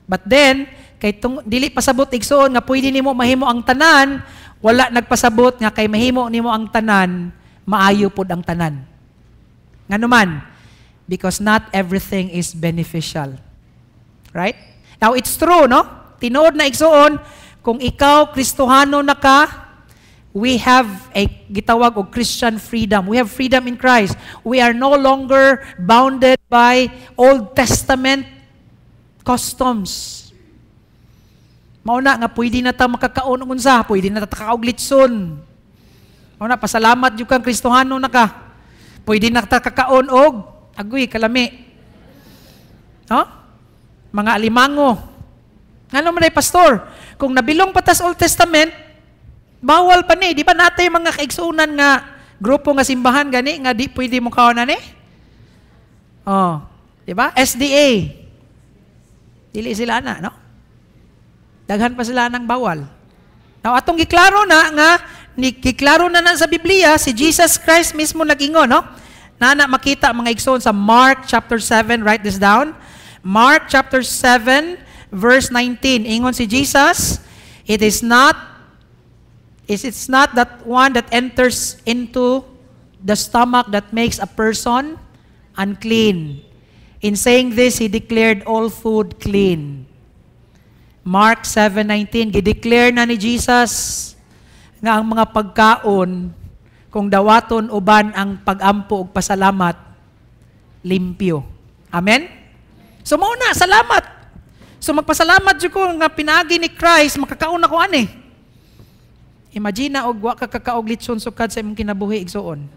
But then, kay dili pasabot igsuon nga pwede nimo mahimo ang tanan, wala nagpasabot nga kay mahimo nimo ang tanan, maayo pod ang tanan. Nganuman, because not everything is beneficial. Right? Now it's true, no? Tinuod na igsuon, kung ikaw Kristohano na ka, We have a gitawag o Christian freedom. We have freedom in Christ. We are no longer bounded by Old Testament customs. Mauna nga pwede na ta makakaon og unsa, pwede na ta kakaoglitson. Mauna pasalamat jud kang Kristohano na ka. Pwede na ta kakaon og agoy kalami. No? Mga alimango. Ngano man ay pastor, kung nabilong pa tas Old Testament, bawal pa ni, di ba natay mga kaigsuunan nga grupo nga simbahan gani nga di pwede mo kaonan eh? Oh, di ba? SDA. Dili sila na, no? Daghan pa sila ng bawal. Now atong giklaro na nga giklaro na sa Biblia si Jesus Christ mismo nag-ingon, no? Na makita mga igsoon sa Mark chapter 7, write this down. Mark chapter 7 verse 19. Ingon si Jesus, it's not that one that enters into the stomach that makes a person unclean. In saying this, he declared all food clean. Mark 7:19, gideclare na ni Jesus nga ang mga pagkaon, kung dawaton uban ang pagampo ug pasalamat, limpyo. Amen? So mauna, salamat. So magpasalamat jud ko nga pinagi ni Christ, makakaon ako ani. Imagine na og wa ka kakaog litson sukad sa imong kinabuhi igsoon.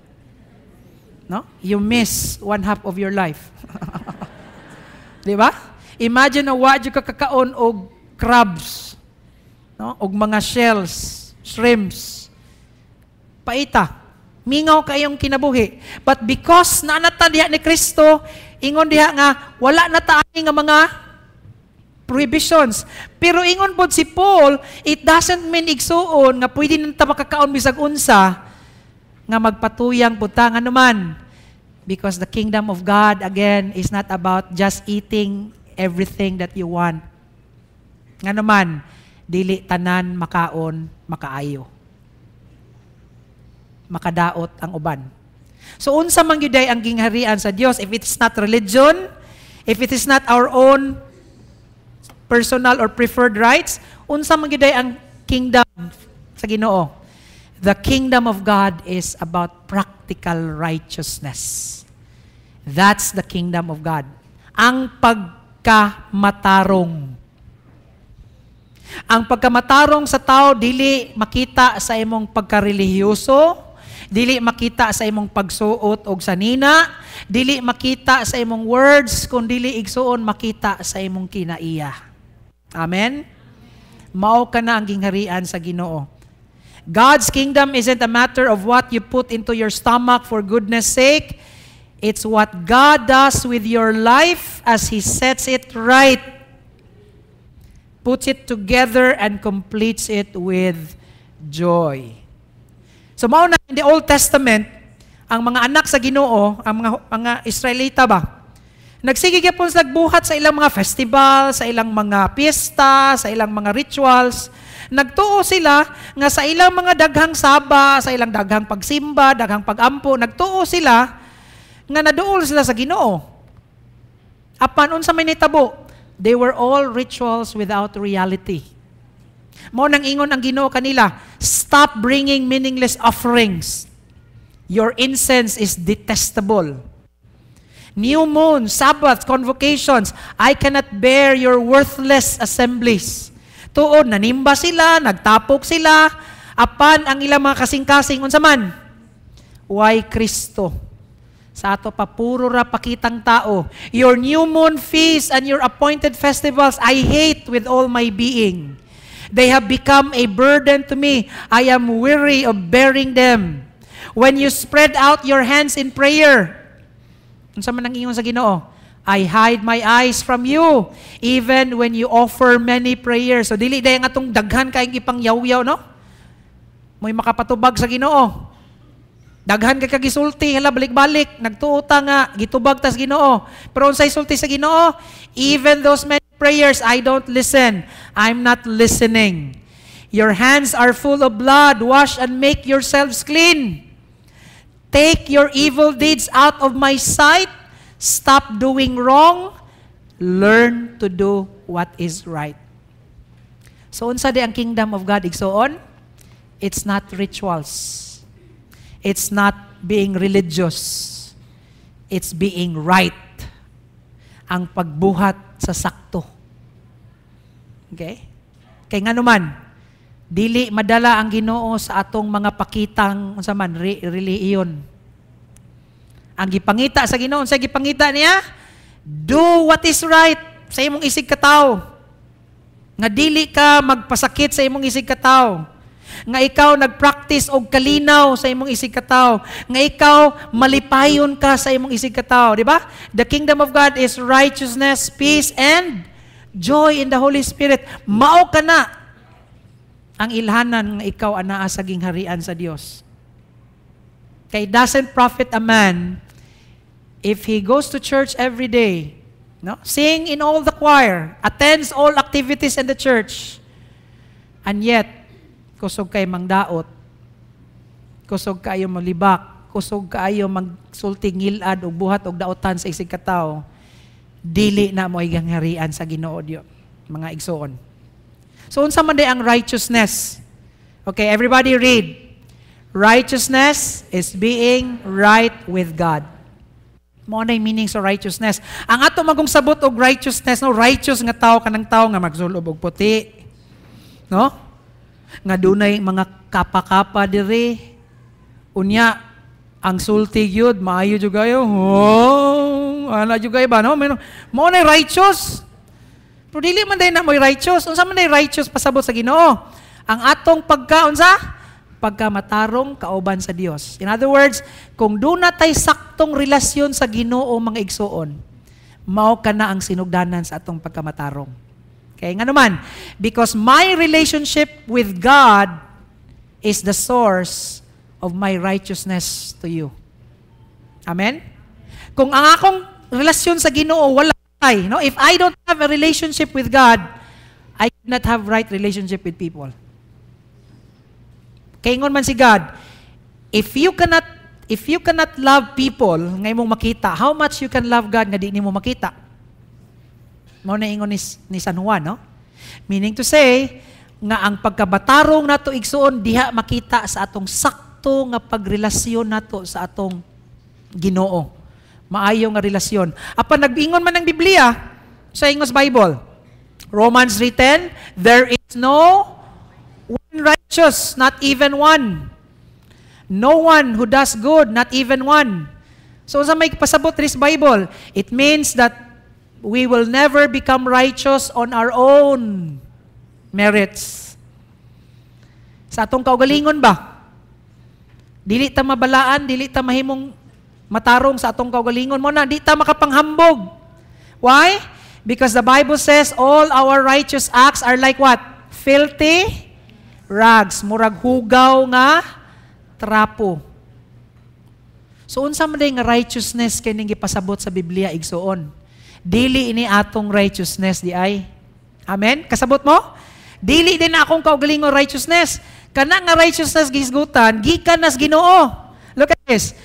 No? You miss one half of your life. Di ba? Imagine na wa jud ka kakaon og crabs, no? Og mga shells, shrimps. Paita. Mingaw kayong kinabuhi. But because naanata diha ni Kristo, ingon diha nga wala na ta ani nga mga prohibitions. Pero ingon pod si Paul, it doesn't mean igsuon nga pwede nanta makakaon bisag unsa nga magpatuyang putang anuman. Because the kingdom of God, again, is not about just eating everything that you want. Nga naman, dili tanan makaon, makaayo. Makadaot ang uban. So unsa man gyud ang gingharian sa Dios, if it's not religion, if it is not our own personal or preferred rights, unsa man gyud ang kingdom sa Ginoo? The kingdom of God is about practical righteousness. That's the kingdom of God. Ang pagkamatarong. Ang pagkamatarong sa tao dili makita sa imong pagkarelihiyoso, dili makita sa imong pagsuot og sanina, dili makita sa imong words, kundi dili igsuon makita sa imong kinaiya. Amen? Mao ka na ang gingharian sa Ginoo. God's kingdom isn't a matter of what you put into your stomach for goodness sake. It's what God does with your life as He sets it right, puts it together, and completes it with joy. So mao na in the Old Testament, ang mga anak sa Ginoo, ang mga Israelita ba, nagsige gyapon sila buhat sa ilang mga festival, sa ilang mga piyesta, sa ilang mga rituals. Nagtuo sila nga sa ilang mga daghang saba, sa ilang daghang pagsimba, daghang pagampo, nagtuo sila nga naduol sila sa Ginoo. Apan unsa may nitabo? They were all rituals without reality. Mao nang ingon ang Ginoo kanila, stop bringing meaningless offerings. Your incense is detestable. New moon, Sabbath, convocations, I cannot bear your worthless assemblies. Tuod, nanimba sila, nagtapok sila, apan ang ilang mga kasing-kasing, unsa man? Why Kristo? Sa ato pa, puro ra pakitang tao. Your new moon feasts and your appointed festivals, I hate with all my being. They have become a burden to me. I am weary of bearing them. When you spread out your hands in prayer, unsa man ang ingon sa Ginoo? I hide my eyes from you, even when you offer many prayers. So, dili dahil nga itong daghan kayong ipangyaw-yaw, no? May makapatubag sa Ginoo. Daghan ka kagisulti, hala, balik-balik. Nagtuota nga, gitubag tas Ginoo. Pero unsay sulti sa Ginoo? Even those many prayers, I don't listen. I'm not listening. Your hands are full of blood. Wash and make yourselves clean. Take your evil deeds out of my sight. Stop doing wrong. Learn to do what is right. So, unsa di ang kingdom of God igsoon? It's not rituals. It's not being religious. It's being right. Ang pagbuhat sa sakto. Okay? Kaya nga naman, dili madala ang Ginoo sa atong mga pakitang unsa man relihiyon. Ang gipangita sa Ginoo, sa gipangita niya, do what is right sa imong isig katawo. Nga dili ka magpasakit sa imong isig katawo. Nga ikaw nagpractice og kalinaw sa imong isig katawo. Nga ikaw malipayon ka sa imong isig katawo, di ba? The kingdom of God is righteousness, peace, and joy in the Holy Spirit. Mao ka na ang ilhanan nga ikaw anaa sa gingharian sa Dios. Kay doesn't profit a man if he goes to church every day, no? Sing in all the choir, attends all activities in the church, and yet kusog kay mangdaot, kusog kayo malibak, kusog kayo magsulti ngilad o buhat o daotan sa isig katawo, dili na mo igangharian sa Ginoo Diyo, mga igsoon. So unsa man day ang righteousness? Okay, everybody read. Righteousness is being right with God. Mo na meaning sa righteousness. Ang ato magong sabot og righteousness, no, righteous nga tao kanang tao nga magsulob og puti, no? Nga dunay mga kapa-kapa diri. Unya ang sulti gyud maayo jud kayo. Oh, ana jud kay ba no? Mo na righteous. Pero dili man day na mo righteous. Unsa man day righteous pasabot sa Ginoo? Ang atong pagkamatarong kauban sa Dios. In other words, kung doon natay saktong relasyon sa Ginoo mga igsoon, mao ka na ang sinugdanan sa atong pagkamatarong. Okay, nga naman, because my relationship with God is the source of my righteousness to you. Amen? Kung ang akong relasyon sa Ginoo wala, no? If I don't have a relationship with God, I cannot have right relationship with people. Kaingon man si God, if you cannot love people nga imong makita, how much you can love God nga di nimo makita? Mao na ingon ni San Juan, no? Meaning to say, nga ang pagkabatarong nato igsuon diha makita sa atong sakto nga pagrelasyon nato sa atong Ginoo. Maayo nga relasyon. Apan nag-ingon man ang Biblia sa ingos Bible. Romans 3:10, there is no one righteous, not even one. No one who does good, not even one. So sa may pasabot this Bible, it means that we will never become righteous on our own merits. Sa atong kaugalingon ba? Dili ta mabalaan, dili ta mahimong matarong sa atong kaugalingon mo na, di ta makapanghambog. Why? Because the Bible says all our righteous acts are like what? Filthy rags, murag hugaw nga trapo. So unsa man day nga righteousness kay ning gipasabot sa Biblia igsuon? Dili ini atong righteousness di ay. Amen? Kasabot mo? Dili din akong kaugalingon righteousness. Kana nga righteousness gisgutan, gikan nas Ginoo. Look at this.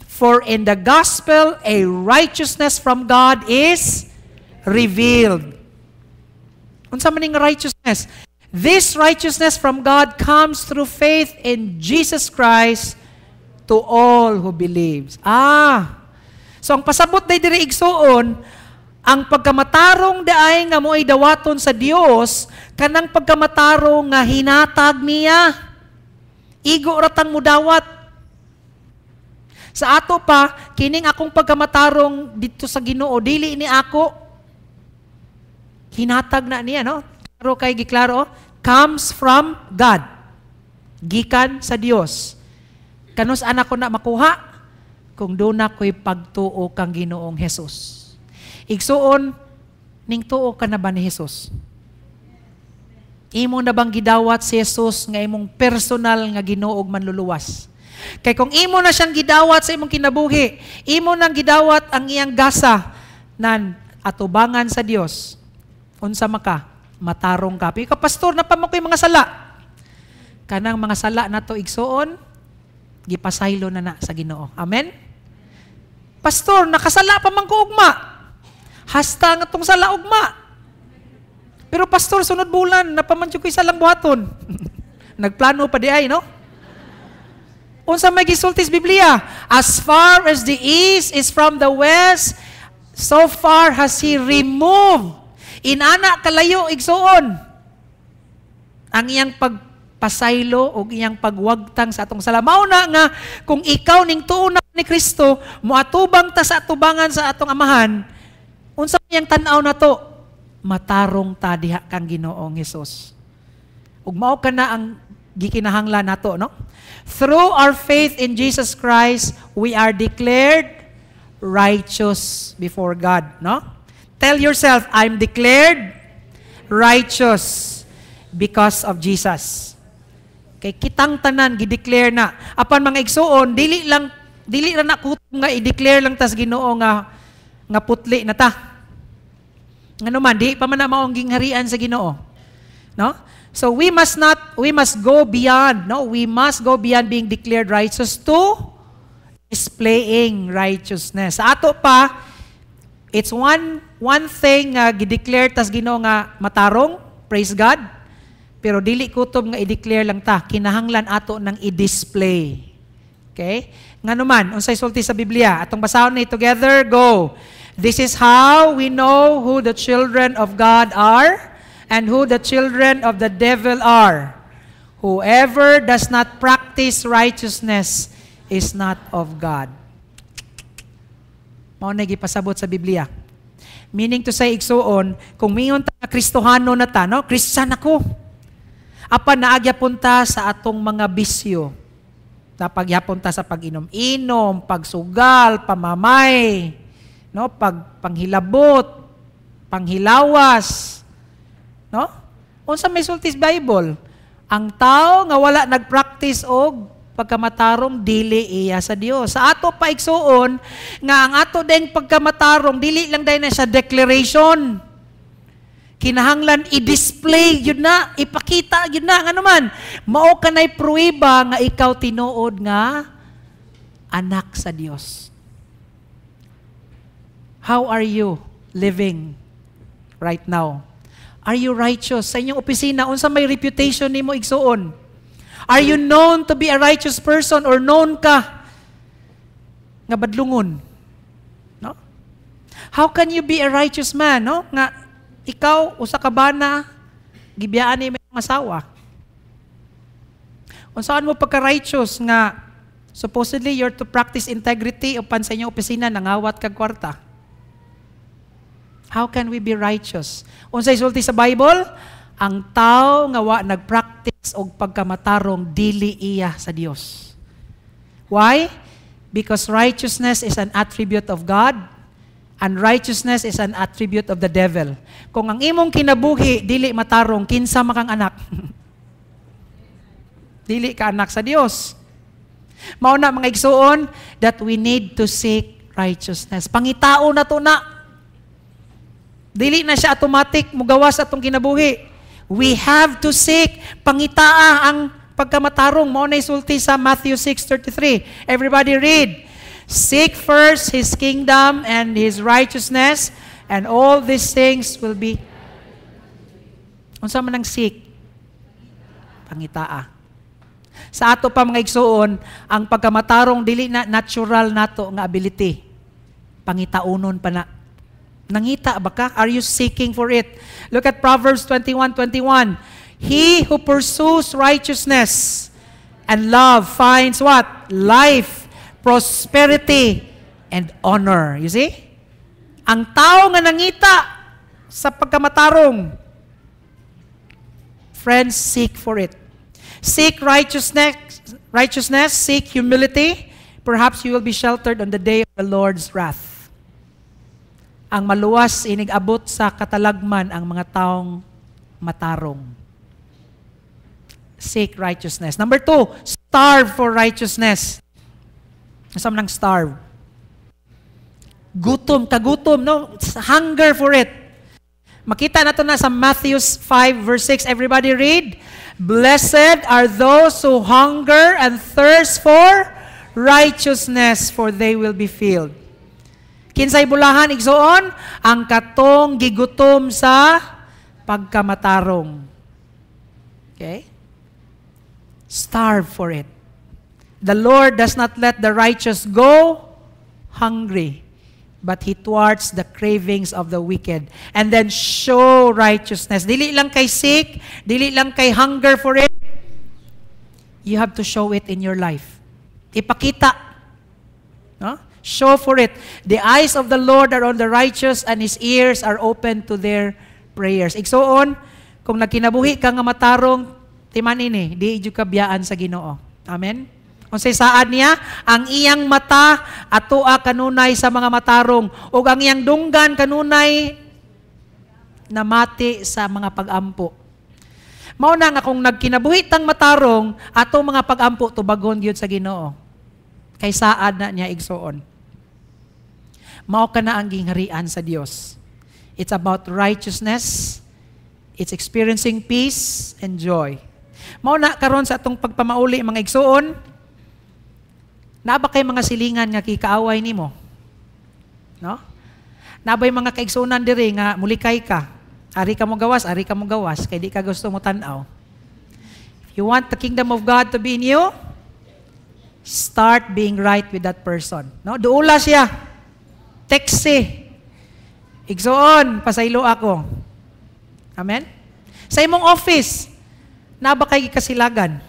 For in the gospel, a righteousness from God is revealed. Unsa man ning righteousness? This righteousness from God comes through faith in Jesus Christ to all who believes. So ang pasabot day diri igsuon, ang pagkamatarong daay nga mo'y dawaton sa Dios, kanang pagkamatarong nga hinatag niya. Igo ratang mudawat. Sa ato pa, kining akong pagkamatarong dito sa Ginoo, dili ni ako. Hinatag na niya, no? Klaro kay giklaro, comes from God. Gikan sa Dios. Kanus anak ko na makuha? Kung doon ako'y pagtuo kang Ginoong Jesus. Igsuon, ning tuo ka na ba ni Jesus? Imo na bang gidawat si Jesus nga imong personal nga Ginoo ug manluluwas? Kay kung imo na siyang gidawat sa imong kinabuhi, imo nang gidawat ang iyang gasa nan atubangan sa Dios. Unsa maka? Matarong ka. Ikaw pastor na pa mo ko'y mga sala. Kanang mga sala nato igsuon, gipasaylo na sa Ginoo. Amen? Pastor, nakasala pa man ko ugma. Hasta nga itong sala ugma. Pero pastor, sunod bulan, napamansyog ko isa lang buhaton. Nagplano pa di ay, no? Unsa may gisultis Biblia? As far as the east is from the west, so far has He removed. Inana kalayo igsuon ang iyang pagpasaylo o iyang pagwagtang sa atong sala. Mao na nga kung ikaw ning tuo na ni Kristo, moatubang ta sa atubangan sa atong amahan, unsa iyang tan-aw na to? Matarong ta diha kang Ginoong Hesus. Ug mao kana ang gikinahanglan nato, no? Through our faith in Jesus Christ, we are declared righteous before God, no? Tell yourself, I'm declared righteous because of Jesus. Kay kitang tanan gi-declare na. Apan mga igsuon, dili lang na kutom nga i-declare lang tas Ginoo nga putli na ta. Ngano man di pa man na maong gingharian sa Ginoo. No? So we must go beyond, no? We must go beyond being declared righteous to displaying righteousness. Sa ato pa, it's one thing nga gi-declare tas Ginoo nga matarong, praise God. Pero dili kutob nga i-declare lang ta, kinahanglan ato nang i-display. Okay? Ngano man, unsay sulti sa Biblia? Atong basahon ni together, go. This is how we know who the children of God are and who the children of the devil are. Whoever does not practice righteousness is not of God. Mao na gipasabot sa Biblia. Meaning to say, igsuon, kung mingon ta nga Kristohano na ta, no? Christian ako. Apan naagya punta sa atong mga bisyo. Napagyapon ta sa pag-inom-inom, pagsugal, pamamay, no? Panghilabot, panghilawas, no? Unsa may sultis Bible? Ang tao nga wala nagpractice og pagkamatarong dili iya sa Dios. Sa ato pa igsuon nga ang ato ding pagkamatarong dili lang dahil na siya declaration. Kinahanglan i-display yun na, ipakita yun na, nga naman. Mao ka na'y pruweba nga ikaw tinuod nga anak sa Dios. How are you living right now? Are you righteous? Sa inyong opisina, unsa may reputation nimo igsuon? Are you known to be a righteous person or known ka nga badlungon? No? How can you be a righteous man, no? Nga ikaw usa ka bana gibiyaan ni imong asawa. Unsaan mo pagka-righteous nga supposedly you're to practice integrity upan sa inyong opisina nangawat kag kwarta? How can we be righteous? Unsay sulti sa Bible? Ang tao nga wa nagpractice og pagkamatarong dili iya sa Dios. Why? Because righteousness is an attribute of God and righteousness is an attribute of the devil. Kung ang imong kinabuhi dili matarong, kinsa makang anak? Dili ka anak sa Dios. Mao na mga igsuon that we need to seek righteousness. Pangitao na to na. Dili na siya automatic mugawas atong kinabuhi. We have to seek pangitaa ang pagkamatarong. Mao na isulti sa Matthew 6:33. Everybody read. Seek first His kingdom and His righteousness, and all these things will be. Unsa man ang seek? Pangitaa. Sa ato pa mga igsuon, ang pagkamatarong dili na natural nato nga ability. Pangitaunon pa na. Nangita ba ka? Are you seeking for it? Look at Proverbs 21:21. He who pursues righteousness and love finds what? Life, prosperity, and honor. You see? Ang tao nga nangita sa pagkamatarong, friends, seek for it. Seek righteousness, seek humility. Perhaps you will be sheltered on the day of the Lord's wrath. Ang maluwas inigabot sa katalagman ang mga taong matarong. Seek righteousness. Number 2, starve for righteousness. Nasam nang starve. Gutom, kagutom, no? Hunger for it. Makita na ito na sa Matthew 5 verse 6. Everybody read. Blessed are those who hunger and thirst for righteousness, for they will be filled. Kinsay bulahan, igsoon? Ang katong gigutom sa pagkamatarong. Okay? Starve for it. The Lord does not let the righteous go hungry, but He thwarts the cravings of the wicked. And then show righteousness. Dili lang kay seek, dili lang kay hunger for it. You have to show it in your life. Ipakita. No? Show for it. The eyes of the Lord are on the righteous and His ears are open to their prayers. Igsoon, kung nagkinabuhi ka nga matarong, timan ini, di idyo kabiyaan sa Ginoo. Amen? Unsay saad niya, ang iyang mata atoa kanunay sa mga matarong, ug ang iyang dunggan kanunay namati sa mga pagampo. Mao na nga kung nagkinabuhi tang matarong, ato mga pagampo tubagon gyud sa Ginoo. Kay saad na niya igsoon. Mao kana ang gingharian sa Dios. It's about righteousness, it's experiencing peace and joy. Mao na karon sa atong pagpamauli mga igsoon, naba kay mga silingan nga kikaaway nimo? No? Nabay mga kaigsunan diri nga mulikay ka. Ari ka mo gawas, kay di ka gusto mo tan-aw. If you want the kingdom of God to be in you, start being right with that person. No? Duula siya. Teksi. Igsoon, pasaylo ako. Amen? Sa imong office, naba kay kasilagan.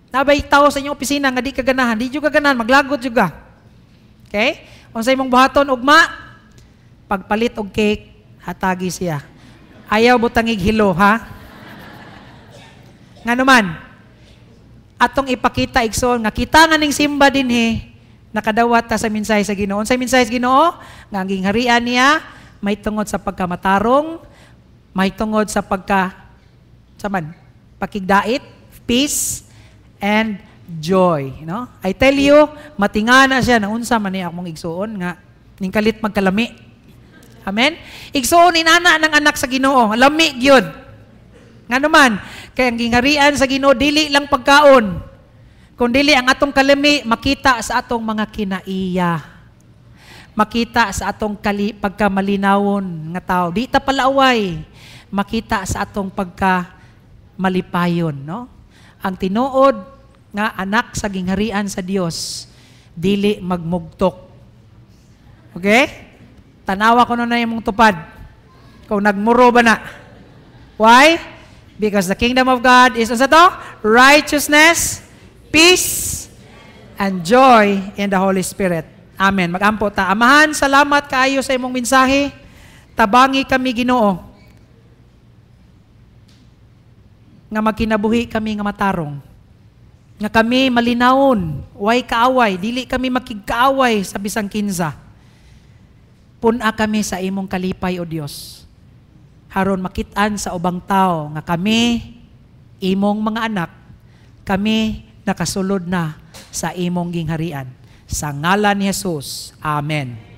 Nabay tao sa inyong opisina nga di ka ganahan, di juga ganahan, maglagot juga. Okay? Kung sa imong buhaton ugma, pagpalit og cake, hatagi siya. Ayaw butangig hilo, ha? Nga naman, atong ipakita igsoon nga kita nga ning simba dinhi, nakadawat ta sa minsay sa Ginoo. Unsay minsay sa Ginoo? Nga ang gingharian niya may tungod sa pagkamatarong, may tungod sa pakigdait, peace, and joy, no? I tell you, matingana siya na unsa man ni akong igsuon nga ning kalit magkalami. Amen. Igsuon inana ng anak sa Ginoo, lami gyud. Ngano man, kay ang gingharian sa Ginoo dili lang pagkaon, kundi ang atong kalami makita sa atong mga kinaiya. Makita sa atong pagkamalinawon nga tao. Di ta palaaway, makita sa atong pagkamalipayon, no? Ang tinuod nga anak sa gingharian sa Dios dili magmugtok. Okay? Tanawa ko na imong tupad. Kung nagmuro ba na. Why? Because the kingdom of God is unsa to? Righteousness, peace, and joy in the Holy Spirit. Amen. Magampo ta. Amahan, salamat kaayo sa imong mensahe. Tabangi kami Ginoo. Nga magkinabuhi kami nga matarong. Nga kami malinawon, way kaaway, dili kami makigkaaway sa bisang kinsa. Puna kami sa imong kalipay o Dios. Haron makitaan sa ubang tao nga kami, imong mga anak, kami nakasulod na sa imong gingharian. Sa ngalan ni Jesus. Amen.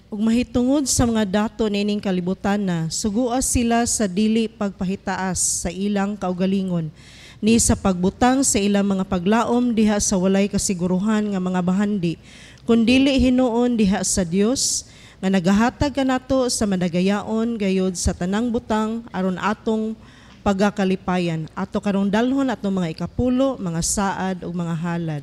Ug mahitungod sa mga dato nining kalibutan na, suguas sila sa dili pagpahitaas sa ilang kaugalingon, ni sa pagbutang sa ilang mga paglaom diha sa walay kasiguruhan nga mga bahandi, kundili hinuon diha sa Dios, nga nagahatag kanato sa madagayaon gayud sa tanang butang aron atong pagakalipayan, ato karong dalhon atong mga ikapulo, mga saad ug mga halad.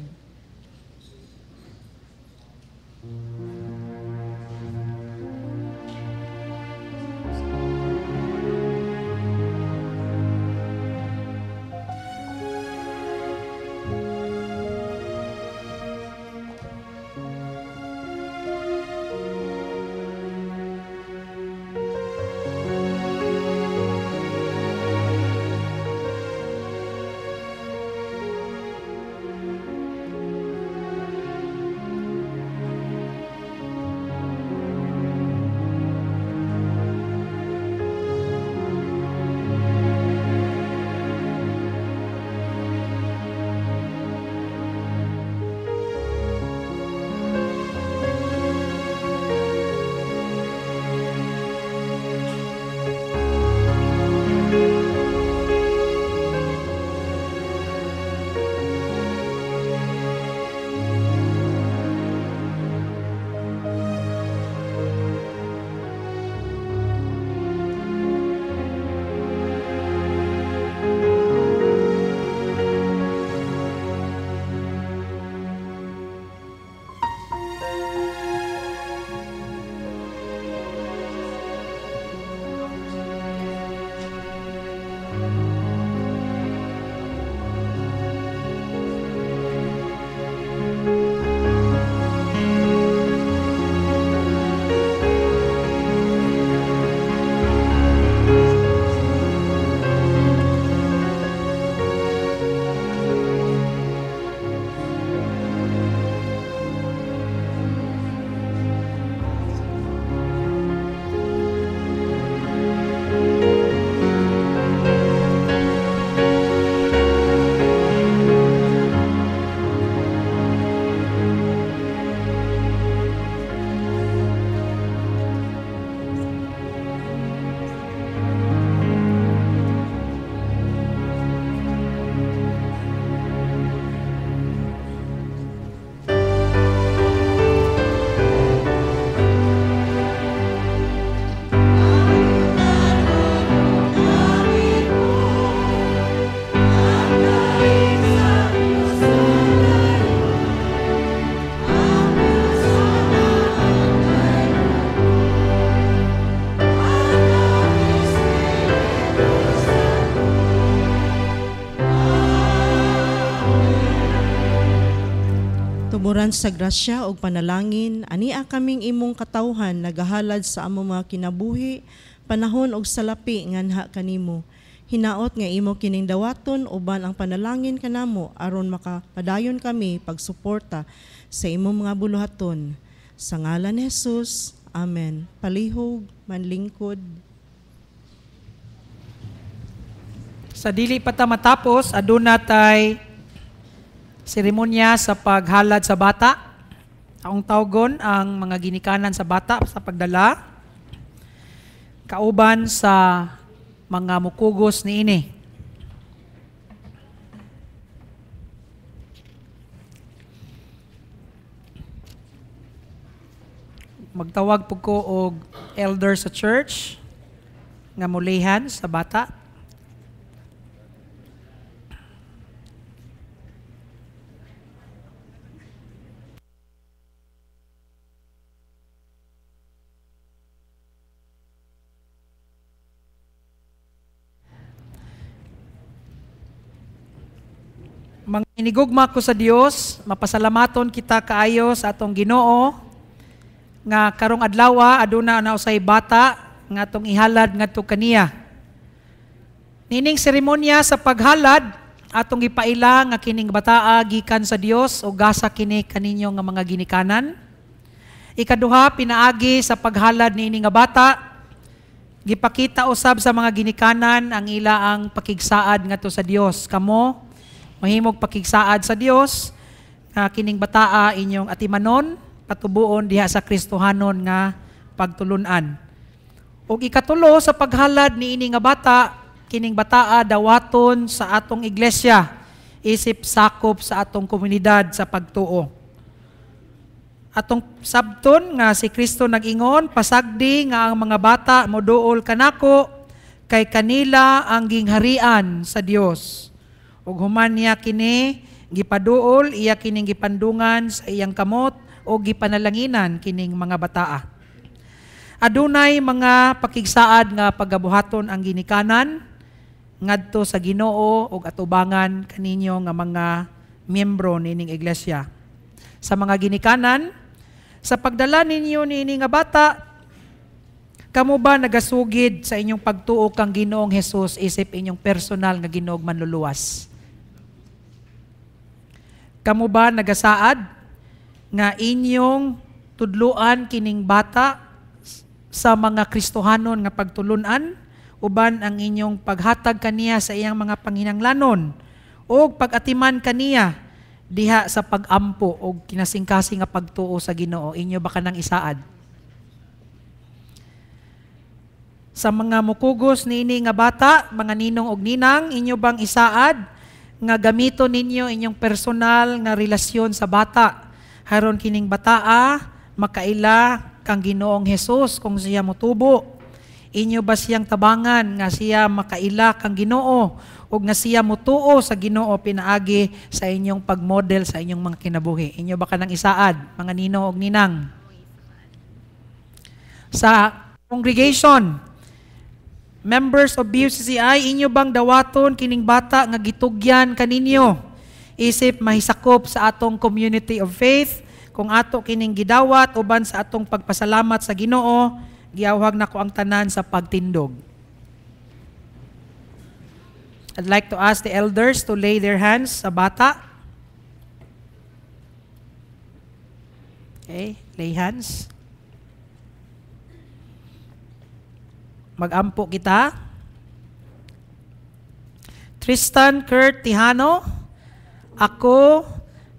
Kaburan sa grasya ug panalangin, ania kaming imong katawhan nagahalad sa among mga kinabuhi, panahon ug salapi nganha kanimo. Hinaot nga imo kining dawaton uban ang panalangin kanamo aron makapadayon kami pagsuporta sa imong mga buluhaton. Sa ngalan ni Jesus, amen. Palihog, manlingkod. Sa dili pa ta matapos, aduna tay seremonya sa paghalad sa bata. Aong tawgon ang mga ginikanan sa bata sa pagdala. Kauban sa mga mukugos niini. Magtawag po ko og elder sa church nga mulihan sa bata. Mga inigugma ko sa Dios, mapasalamaton kita kaayo sa atong Ginoo nga karong adlaw aduna na usay bata nga atong ihalad ngadto kaniya. Nining seremonya sa paghalad atong gipaila nga kining bataa gikan sa Dios o gasa kini kaninyo nga mga ginikanan. Ikaduha, pinaagi sa paghalad niini nga bata, gipakita usab sa mga ginikanan ang ilaang pakigsaad ngadto sa Dios. Kamo mahimog pakigsaad sa Dios nga kining bataa inyong atimanon patubuon diha sa Kristohanon nga pagtulunan. Ug ikatulo sa paghalad niini nga bata, kining bataa dawaton sa atong iglesia isip sakop sa atong komunidad sa pagtuo. Atong sabton nga si Kristo nag-ingon, pasagdi nga ang mga bata moduol kanako kay kanila ang gingharian sa Dios. Ug human niya kini gipaduol, iya kining gipandungan sa iyang kamot o gipanalanginan kining mga bataa. Adunay mga pakigsaad nga pagabuhaton ang ginikanan ngadto sa Ginoo ug atubangan kaninyo nga mga miyembro nining iglesia. Sa mga ginikanan, sa pagdala ninyo niini nga bata, kamo ba nagasugid sa inyong pagtuo kang Ginoong Hesus isip inyong personal nga Ginoong manluluwas? Kamo ba nagasaad nga inyong tudluan kining bata sa mga Kristohanon nga pagtulunan uban ang inyong paghatag kaniya sa iyang mga panginahanglanon o pag-atiman kaniya diha sa pag-ampo o kinasingkasing nga pagtuo sa Ginoo? Inyo ba kanang isaad? Sa mga mukugos niini nga bata, mga ninong og ninang, inyo bang isaad nga gamito ninyo inyong personal nga relasyon sa bata haron kining bataa makaila kang Ginoong Hesus kung siya motubo? Inyo ba siyang tabangan nga siya makaila kang Ginoo o nga siya mutuo sa Ginoo pinaagi sa inyong pagmodel sa inyong mga kinabuhi? Inyo ba kanang isaad, mga ninong og ninang? Sa congregation, members of BUCCI, inyo bang dawaton kining bata nga gitugyan kaninyo isip mahisakop sa atong community of faith kung ato kining gidawat uban sa atong pagpasalamat sa Ginoo? Giawhag nako ang tanan sa pagtindog. I'd like to ask the elders to lay their hands sa bata. Okay, lay hands. Mag-ampo kita. Tristan Kurt Tihano, ako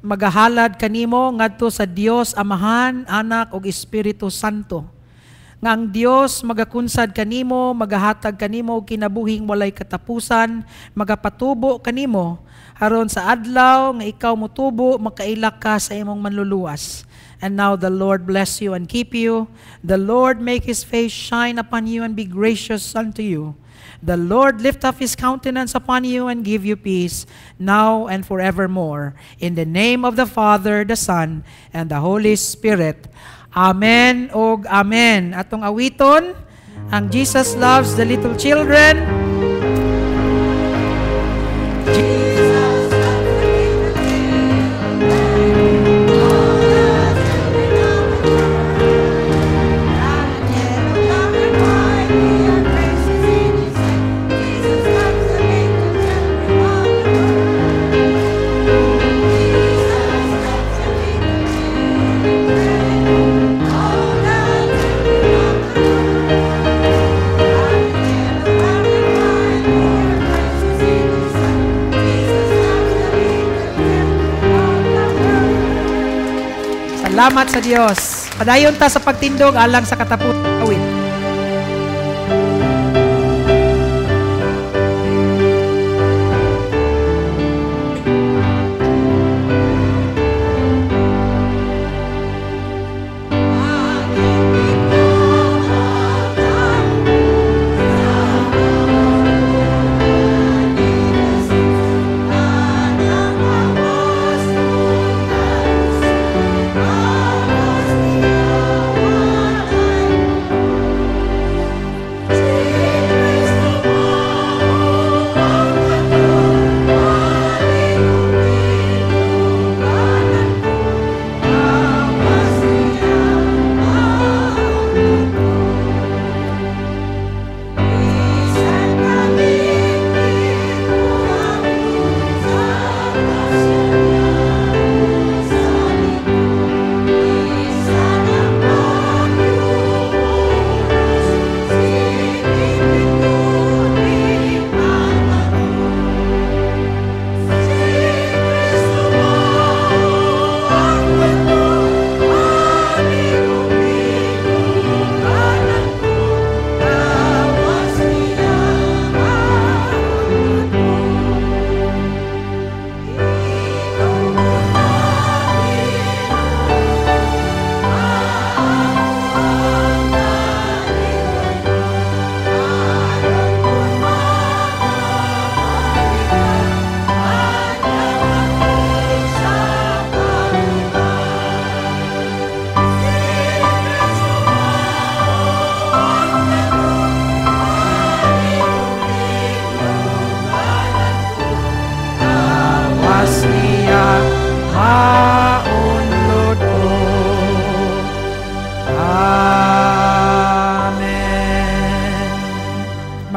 magahalad kanimo ngadto sa Dios Amahan, Anak ug Espiritu Santo. Nga ang Dios magakunsad kanimo, magahatag kanimo og kinabuhing walay katapusan, magapatubo kanimo aron sa adlaw nga ikaw motubo makaila ka sa imong manluluwas. And now the Lord bless you and keep you. The Lord make His face shine upon you and be gracious unto you. The Lord lift up His countenance upon you and give you peace, now and forevermore. In the name of the Father, the Son, and the Holy Spirit. Amen og amen. Atong awiton, ang Jesus loves the little children. Jesus loves the little children. Salamat sa Dios. Padayon ta sa pagtindog alang sa katapusan awit.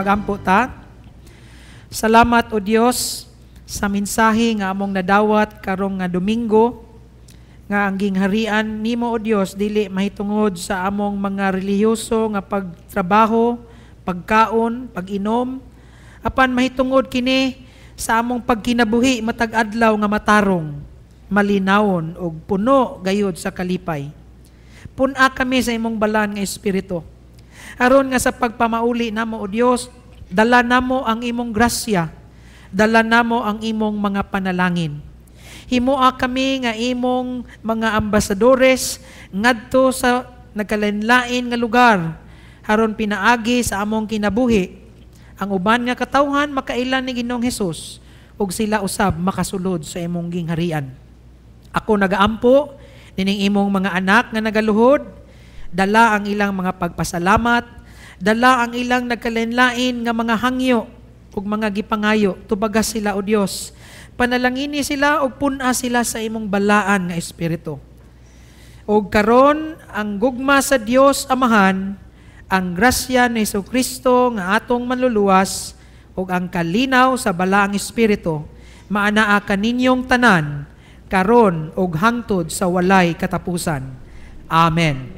Magampo ta. Salamat o Dios sa mensahe nga among nadawat karong nga Domingo nga ang gingharian nimo o Dios dili mahitungod sa among mga relihiyoso nga pagtrabaho, pagkaon, pag-inom, apan mahitungod kini sa among pagkinabuhi matag adlaw nga matarong, malinawon ug puno gayud sa kalipay. Pun-a kami sa imong balan nga espiritu. Aron nga sa pagpamauli namo o Dios, dala namo ang imong grasya, dala namo ang imong mga panalangin. Himoa kami nga imong mga ambasadores ngadto sa nagkalain-lain nga lugar aron pinaagi sa among kinabuhi ang uban nga katawhan makailan ni Ginoong Hesus ug sila usab makasulod sa imong gingharian. Ako nagaampo nining imong mga anak nga nagaluhod, dala ang ilang mga pagpasalamat, dala ang ilang nagkalain-lain nga mga hangyo ug mga gipangayo, tubagas sila o Dios. Panalangini sila ug pun-a sila sa imong balaan nga espiritu. Ug karon ang gugma sa Dios Amahan, ang grasya ni Jesucristo nga atong manluluwas ug ang kalinaw sa balaang espiritu maanaa kaninyong tanan karon ug hangtod sa walay katapusan. Amen.